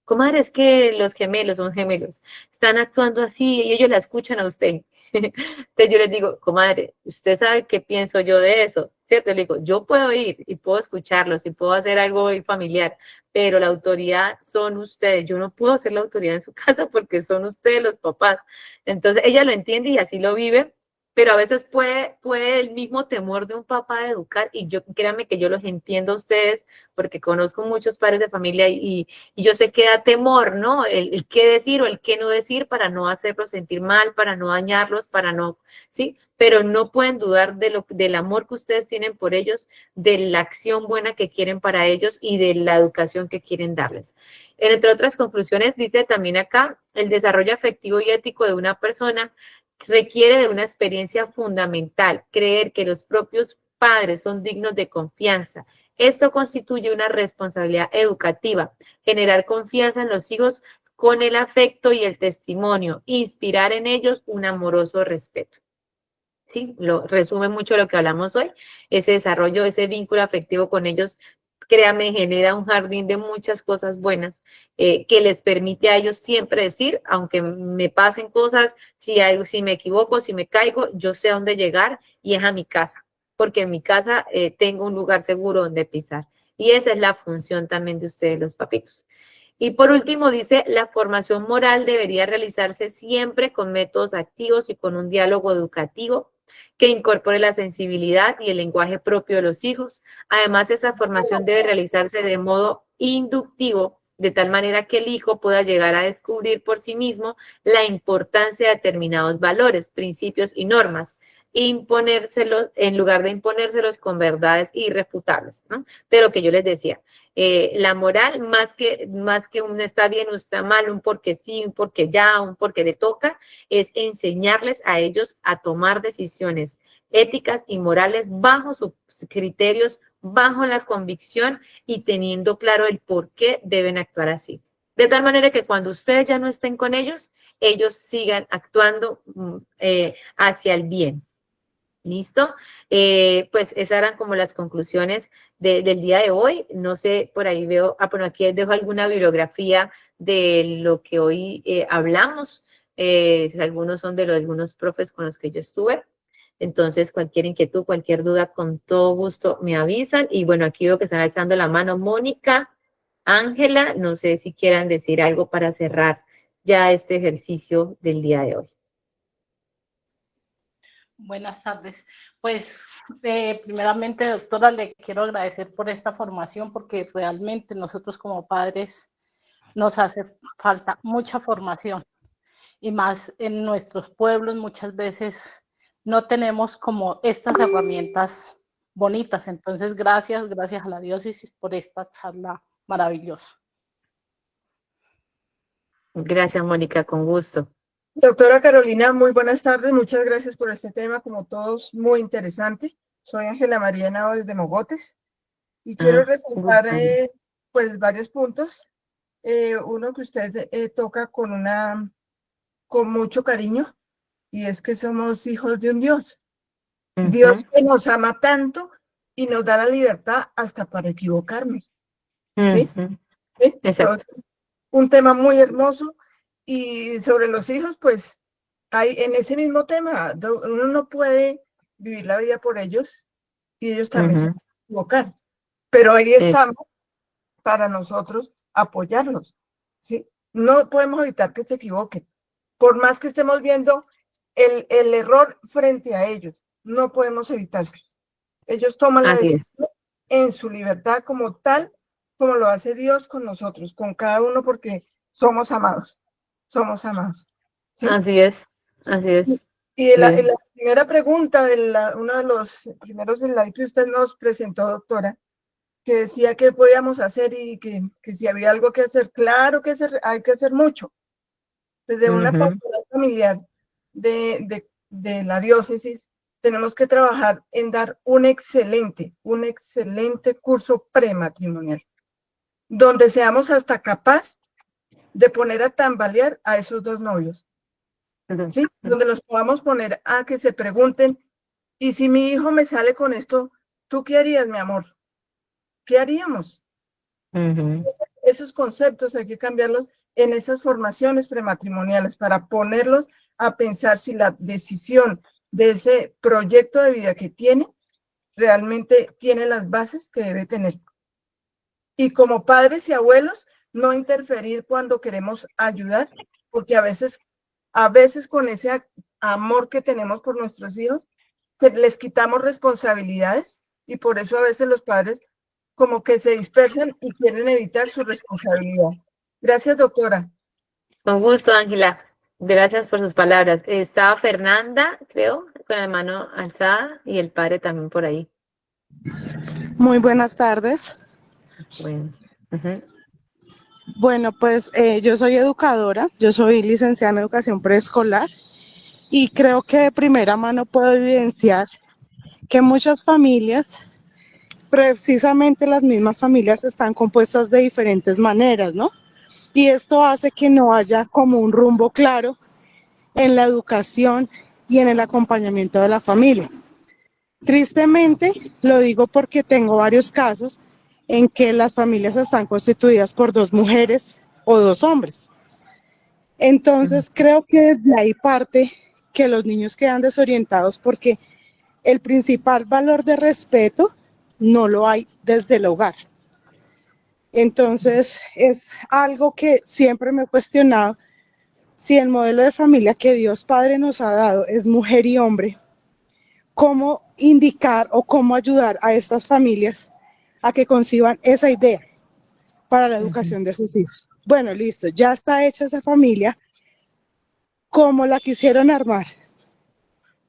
Comadre, es que los gemelos son gemelos, están actuando así y ellos la escuchan a usted. Entonces yo les digo, comadre, ¿usted sabe qué pienso yo de eso? ¿Cierto? Le digo, yo puedo ir y puedo escucharlos y puedo hacer algo muy familiar, pero la autoridad son ustedes. Yo no puedo ser la autoridad en su casa porque son ustedes los papás. Entonces ella lo entiende y así lo vive, pero a veces puede el mismo temor de un papá de educar, y yo, créanme que yo los entiendo a ustedes porque conozco muchos padres de familia y yo sé que da temor, ¿no? El qué decir o el qué no decir para no hacerlos sentir mal, para no dañarlos, para no, ¿sí? Pero no pueden dudar del amor que ustedes tienen por ellos, de la acción buena que quieren para ellos y de la educación que quieren darles. Entre otras conclusiones, dice también acá, el desarrollo afectivo y ético de una persona requiere de una experiencia fundamental, creer que los propios padres son dignos de confianza. Esto constituye una responsabilidad educativa, generar confianza en los hijos con el afecto y el testimonio, inspirar en ellos un amoroso respeto. ¿Sí? Lo resume mucho lo que hablamos hoy, ese desarrollo, ese vínculo afectivo con ellos, créame, genera un jardín de muchas cosas buenas que les permite a ellos siempre decir, aunque me pasen cosas, si me equivoco, si me caigo, yo sé a dónde llegar y es a mi casa, porque en mi casa tengo un lugar seguro donde pisar. Y esa es la función también de ustedes, los papitos. Y por último dice, la formación moral debería realizarse siempre con métodos activos y con un diálogo educativo que incorpore la sensibilidad y el lenguaje propio de los hijos. Además, esa formación debe realizarse de modo inductivo, de tal manera que el hijo pueda llegar a descubrir por sí mismo la importancia de determinados valores, principios y normas, e imponérselos en lugar de imponérselos con verdades irrefutables, ¿no? De lo que yo les decía. La moral, más que un está bien o está mal, un porque sí, un porque ya, un porque le toca, es enseñarles a ellos a tomar decisiones éticas y morales bajo sus criterios, bajo la convicción y teniendo claro el por qué deben actuar así. De tal manera que cuando ustedes ya no estén con ellos, ellos sigan actuando hacia el bien. ¿Listo? Pues esas eran como las conclusiones del día de hoy. No sé, por ahí veo, bueno, aquí dejo alguna bibliografía de lo que hoy hablamos. Algunos son de algunos profes con los que yo estuve. Entonces, cualquier inquietud, cualquier duda, con todo gusto me avisan. Y bueno, aquí veo que están alzando la mano Mónica, Ángela, no sé si quieran decir algo para cerrar ya este ejercicio del día de hoy. Buenas tardes. Pues primeramente, doctora, le quiero agradecer por esta formación porque realmente nosotros como padres nos hace falta mucha formación y más en nuestros pueblos muchas veces no tenemos como estas herramientas bonitas. Entonces, gracias a la diócesis por esta charla maravillosa. Gracias, Mónica, con gusto. Doctora Carolina, muy buenas tardes. Muchas gracias por este tema, como todos, muy interesante. Soy Ángela María Henao desde Mogotes y quiero resaltar pues varios puntos. Uno que usted toca con mucho cariño, y es que somos hijos de un Dios. Dios que nos ama tanto y nos da la libertad hasta para equivocarme. ¿Sí? ¿Sí? Entonces, un tema muy hermoso. Y sobre los hijos, pues hay en ese mismo tema, uno no puede vivir la vida por ellos y ellos también se van a equivocar, pero ahí estamos para nosotros apoyarlos, ¿sí? No podemos evitar que se equivoquen, por más que estemos viendo el error frente a ellos, no podemos evitarse. Ellos toman la decisión en su libertad como tal, como lo hace Dios con nosotros, con cada uno, porque somos amados. Somos amados. ¿Sí? Así es, así es. Y la primera pregunta, uno de los primeros slides que usted nos presentó, doctora, que decía que podíamos hacer y que si había algo que hacer, claro que hay que hacer mucho. Desde una pastoral familiar de la diócesis, tenemos que trabajar en dar un excelente curso prematrimonial, donde seamos hasta capaz de poner a tambalear a esos dos novios, ¿sí? Donde los podamos poner a que se pregunten, y si mi hijo me sale con esto, ¿tú qué harías, mi amor? ¿Qué haríamos? Esos conceptos hay que cambiarlos en esas formaciones prematrimoniales para ponerlos a pensar si la decisión de ese proyecto de vida que tiene realmente tiene las bases que debe tener. Y como padres y abuelos, no interferir cuando queremos ayudar, porque a veces con ese amor que tenemos por nuestros hijos, les quitamos responsabilidades y por eso a veces los padres como que se dispersan y quieren evitar su responsabilidad. Gracias, doctora. Con gusto, Ángela. Gracias por sus palabras. Estaba Fernanda, creo, con la mano alzada y el padre también por ahí. Muy buenas tardes. Bueno. Bueno, pues yo soy educadora, yo soy licenciada en educación preescolar y creo que de primera mano puedo evidenciar que muchas familias, precisamente las mismas familias, están compuestas de diferentes maneras, ¿no? Y esto hace que no haya como un rumbo claro en la educación y en el acompañamiento de la familia. Tristemente, lo digo porque tengo varios casos en que las familias están constituidas por 2 mujeres o 2 hombres. Entonces, creo que desde ahí parte que los niños quedan desorientados porque el principal valor de respeto no lo hay desde el hogar. Entonces, es algo que siempre me he cuestionado, si el modelo de familia que Dios Padre nos ha dado es mujer y hombre, ¿cómo indicar o cómo ayudar a estas familias a que conciban esa idea para la educación de sus hijos? Bueno, listo, ya está hecha esa familia, ¿cómo la quisieron armar?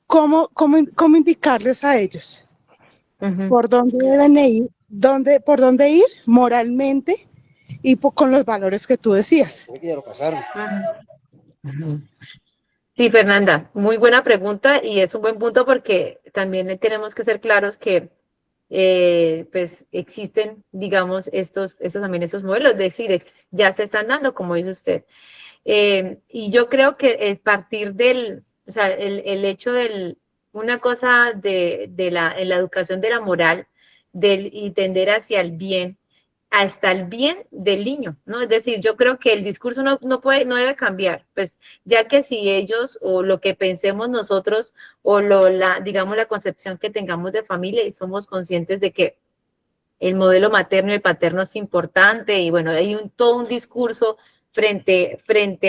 ¿Cómo indicarles a ellos por dónde deben ir, por dónde ir moralmente y con los valores que tú decías? Sí, Fernanda, muy buena pregunta y es un buen punto porque también tenemos que ser claros que pues existen, digamos, estos modelos, es decir, ya se están dando, como dice usted. Y yo creo que partir el hecho del una cosa en la educación de la moral y tender hacia el bien, hasta el bien del niño, ¿no? Es decir, yo creo que el discurso no debe cambiar, pues ya que si ellos o lo que pensemos nosotros o digamos la concepción que tengamos de familia y somos conscientes de que el modelo materno y el paterno es importante y bueno, hay todo un discurso frente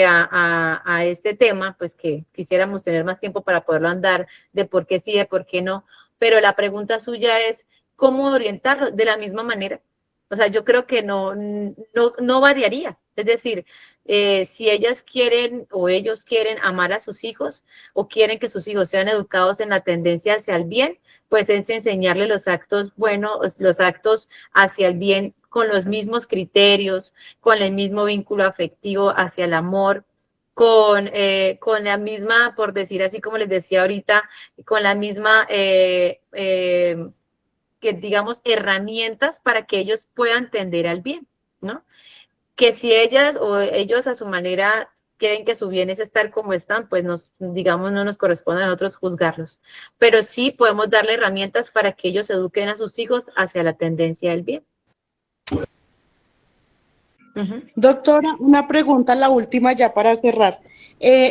a este tema, pues que quisiéramos tener más tiempo para poderlo andar, de por qué sí, de por qué no, pero la pregunta suya es, ¿cómo orientarlo? De la misma manera. O sea, yo creo que no variaría. Es decir, si ellas quieren o ellos quieren amar a sus hijos o quieren que sus hijos sean educados en la tendencia hacia el bien, pues es enseñarle los actos buenos, los actos hacia el bien con los mismos criterios, con el mismo vínculo afectivo hacia el amor, con la misma, por decir así como les decía ahorita, con la misma que digamos herramientas para que ellos puedan tender al bien, ¿no? Que si ellas o ellos a su manera quieren que su bien es estar como están, pues digamos, no nos corresponde a nosotros juzgarlos. Pero sí podemos darle herramientas para que ellos eduquen a sus hijos hacia la tendencia del bien. Doctora, una pregunta, la última ya para cerrar.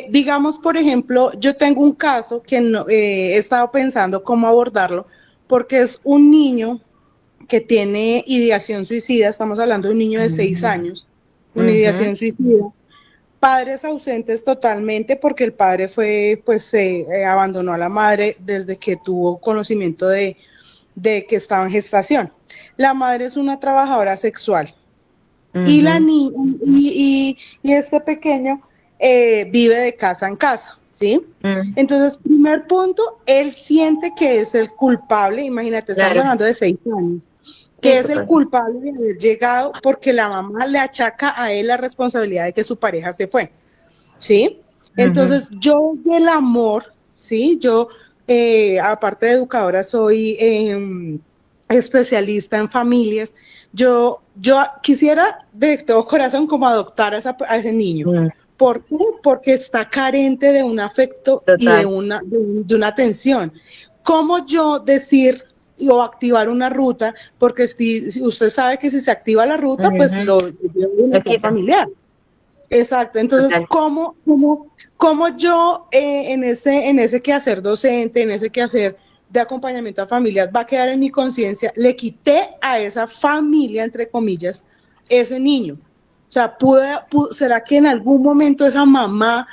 Digamos, por ejemplo, yo tengo un caso que he estado pensando cómo abordarlo, porque es un niño que tiene ideación suicida, estamos hablando de un niño de 6 años, con ideación suicida, padres ausentes totalmente porque el padre abandonó a la madre desde que tuvo conocimiento de que estaba en gestación. La madre es una trabajadora sexual y la niña y este pequeño vive de casa en casa, ¿sí? Entonces, primer punto, él siente que es el culpable, imagínate, estamos hablando de 6 años, que es el culpable de haber llegado porque la mamá le achaca a él la responsabilidad de que su pareja se fue, ¿sí? Entonces, yo del amor, ¿sí? Yo, aparte de educadora, soy especialista en familias. Yo quisiera de todo corazón como adoptar a ese niño. ¿Por qué? Porque está carente de un afecto y de una atención. ¿Cómo yo decir o activar una ruta? Porque si usted sabe que si se activa la ruta, pues lo lleva a un familiar. Exacto. Entonces, ¿cómo yo en ese quehacer docente, en ese quehacer de acompañamiento a familias, va a quedar en mi conciencia, le quité a esa familia, entre comillas, ese niño? O sea, ¿será que en algún momento esa mamá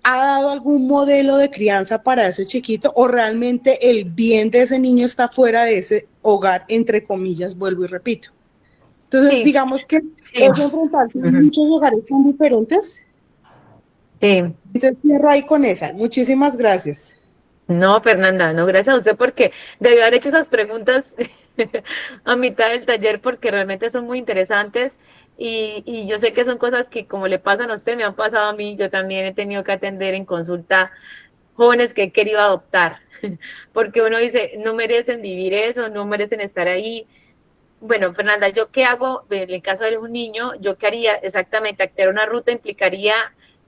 ha dado algún modelo de crianza para ese chiquito o realmente el bien de ese niño está fuera de ese hogar, entre comillas, vuelvo y repito? Entonces, digamos que es enfrentarse a muchos hogares tan diferentes. Entonces, cierro ahí con esa. Muchísimas gracias. No, Fernanda, no, gracias a usted porque debió haber hecho esas preguntas a mitad del taller porque realmente son muy interesantes y yo sé que son cosas que como le pasan a usted, me han pasado a mí, yo también he tenido que atender en consulta jóvenes que he querido adoptar, porque uno dice, no merecen vivir eso, no merecen estar ahí. Bueno, Fernanda, ¿yo qué hago en el caso de un niño? ¿Yo qué haría? Exactamente, activar una ruta implicaría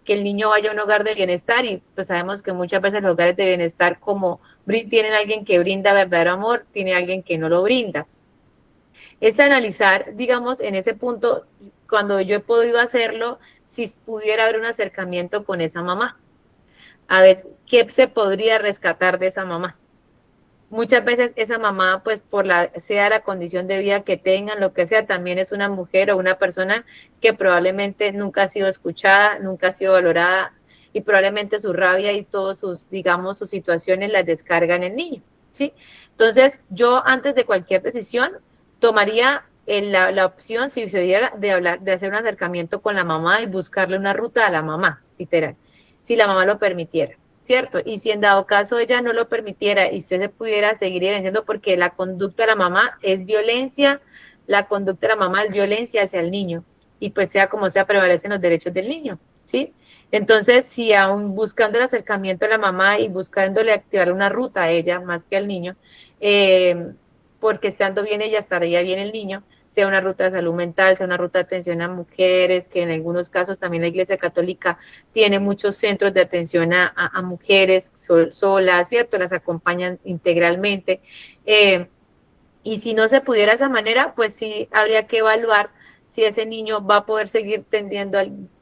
que el niño vaya a un hogar de bienestar y pues sabemos que muchas veces los hogares de bienestar como tienen alguien que brinda verdadero amor, tiene alguien que no lo brinda. Es analizar, digamos, en ese punto, cuando yo he podido hacerlo, si pudiera haber un acercamiento con esa mamá. A ver, ¿qué se podría rescatar de esa mamá? Muchas veces esa mamá, pues sea la condición de vida que tengan, lo que sea, también es una mujer o una persona que probablemente nunca ha sido escuchada, nunca ha sido valorada y probablemente su rabia y todos sus, digamos, sus situaciones las descarga en el niño, ¿sí? Entonces, yo antes de cualquier decisión tomaría la opción, si se diera, de hacer un acercamiento con la mamá y buscarle una ruta a la mamá, literal, si la mamá lo permitiera. ¿Cierto? Y si en dado caso ella no lo permitiera y usted se pudiera seguir evidenciando porque la conducta de la mamá es violencia, la conducta de la mamá es violencia hacia el niño y pues sea como sea prevalecen los derechos del niño, ¿sí? Entonces, si aún buscando el acercamiento a la mamá y buscándole activar una ruta a ella más que al niño, porque estando bien ella estaría bien el niño, sea una ruta de salud mental, sea una ruta de atención a mujeres, que en algunos casos también la Iglesia Católica tiene muchos centros de atención a mujeres solas, ¿cierto? Las acompañan integralmente. Y si no se pudiera de esa manera, pues sí habría que evaluar si ese niño va a poder seguir tendiendo,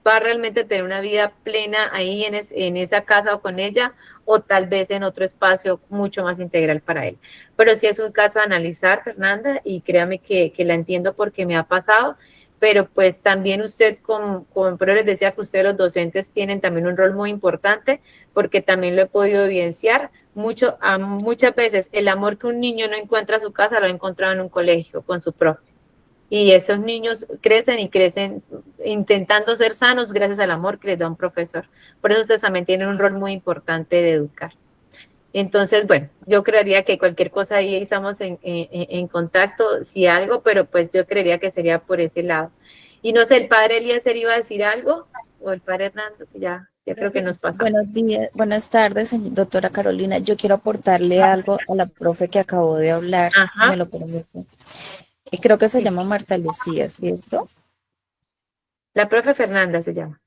va a realmente tener una vida plena ahí en esa casa o con ella, o tal vez en otro espacio mucho más integral para él. Pero sí es un caso a analizar, Fernanda, y créame que la entiendo porque me ha pasado, pero pues también usted, pero les decía que ustedes los docentes tienen también un rol muy importante, porque también lo he podido evidenciar, muchas veces el amor que un niño no encuentra en su casa lo ha encontrado en un colegio con su profe. Y esos niños crecen y crecen intentando ser sanos gracias al amor que les da un profesor. Por eso ustedes también tienen un rol muy importante de educar. Entonces, bueno, yo creería que cualquier cosa ahí estamos en contacto, si algo, pero pues yo creería que sería por ese lado. Y no sé, ¿el padre Eliezer iba a decir algo? ¿O el padre Hernando? Ya creo que nos pasamos. Buenos días, buenas tardes, doctora Carolina. Yo quiero aportarle algo a la profe que acabó de hablar, si me lo permite. Creo que se llama Marta Lucía, ¿cierto? La profe Fernanda se llama.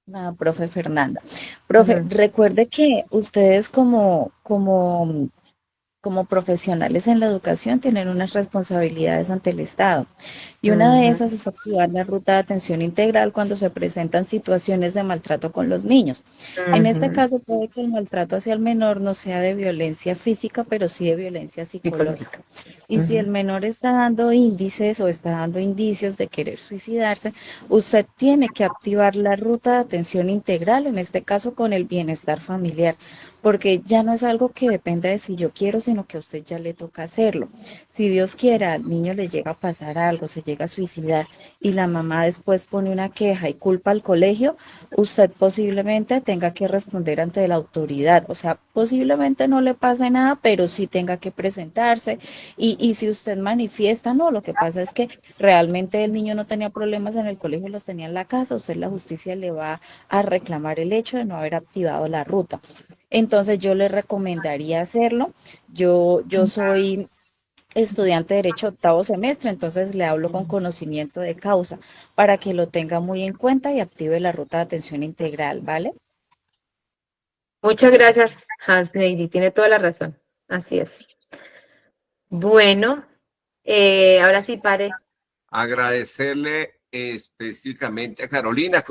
La profe Fernanda. Profe, recuerde que ustedes como profesionales en la educación tienen unas responsabilidades ante el Estado. Y una de esas es activar la ruta de atención integral cuando se presentan situaciones de maltrato con los niños. En este caso puede que el maltrato hacia el menor no sea de violencia física, pero sí de violencia psicológica. Y si el menor está dando índices o está dando indicios de querer suicidarse, usted tiene que activar la ruta de atención integral, en este caso con el bienestar familiar, porque ya no es algo que dependa de si yo quiero, sino que a usted ya le toca hacerlo. Si Dios quiera, al niño le llega a pasar algo, se llega a suicidar y la mamá después pone una queja y culpa al colegio, usted posiblemente tenga que responder ante la autoridad. O sea, posiblemente no le pase nada, pero sí tenga que presentarse. Y si usted manifiesta, no, lo que pasa es que realmente el niño no tenía problemas en el colegio, los tenía en la casa, usted la justicia le va a reclamar el hecho de no haber activado la ruta. Entonces yo le recomendaría hacerlo. Yo soy estudiante de Derecho 8º semestre, entonces le hablo con conocimiento de causa para que lo tenga muy en cuenta y active la ruta de atención integral, ¿vale? Muchas gracias, Hans-Neidi, tiene toda la razón, así es. Bueno, ahora sí, padre. Agradecerle específicamente a Carolina.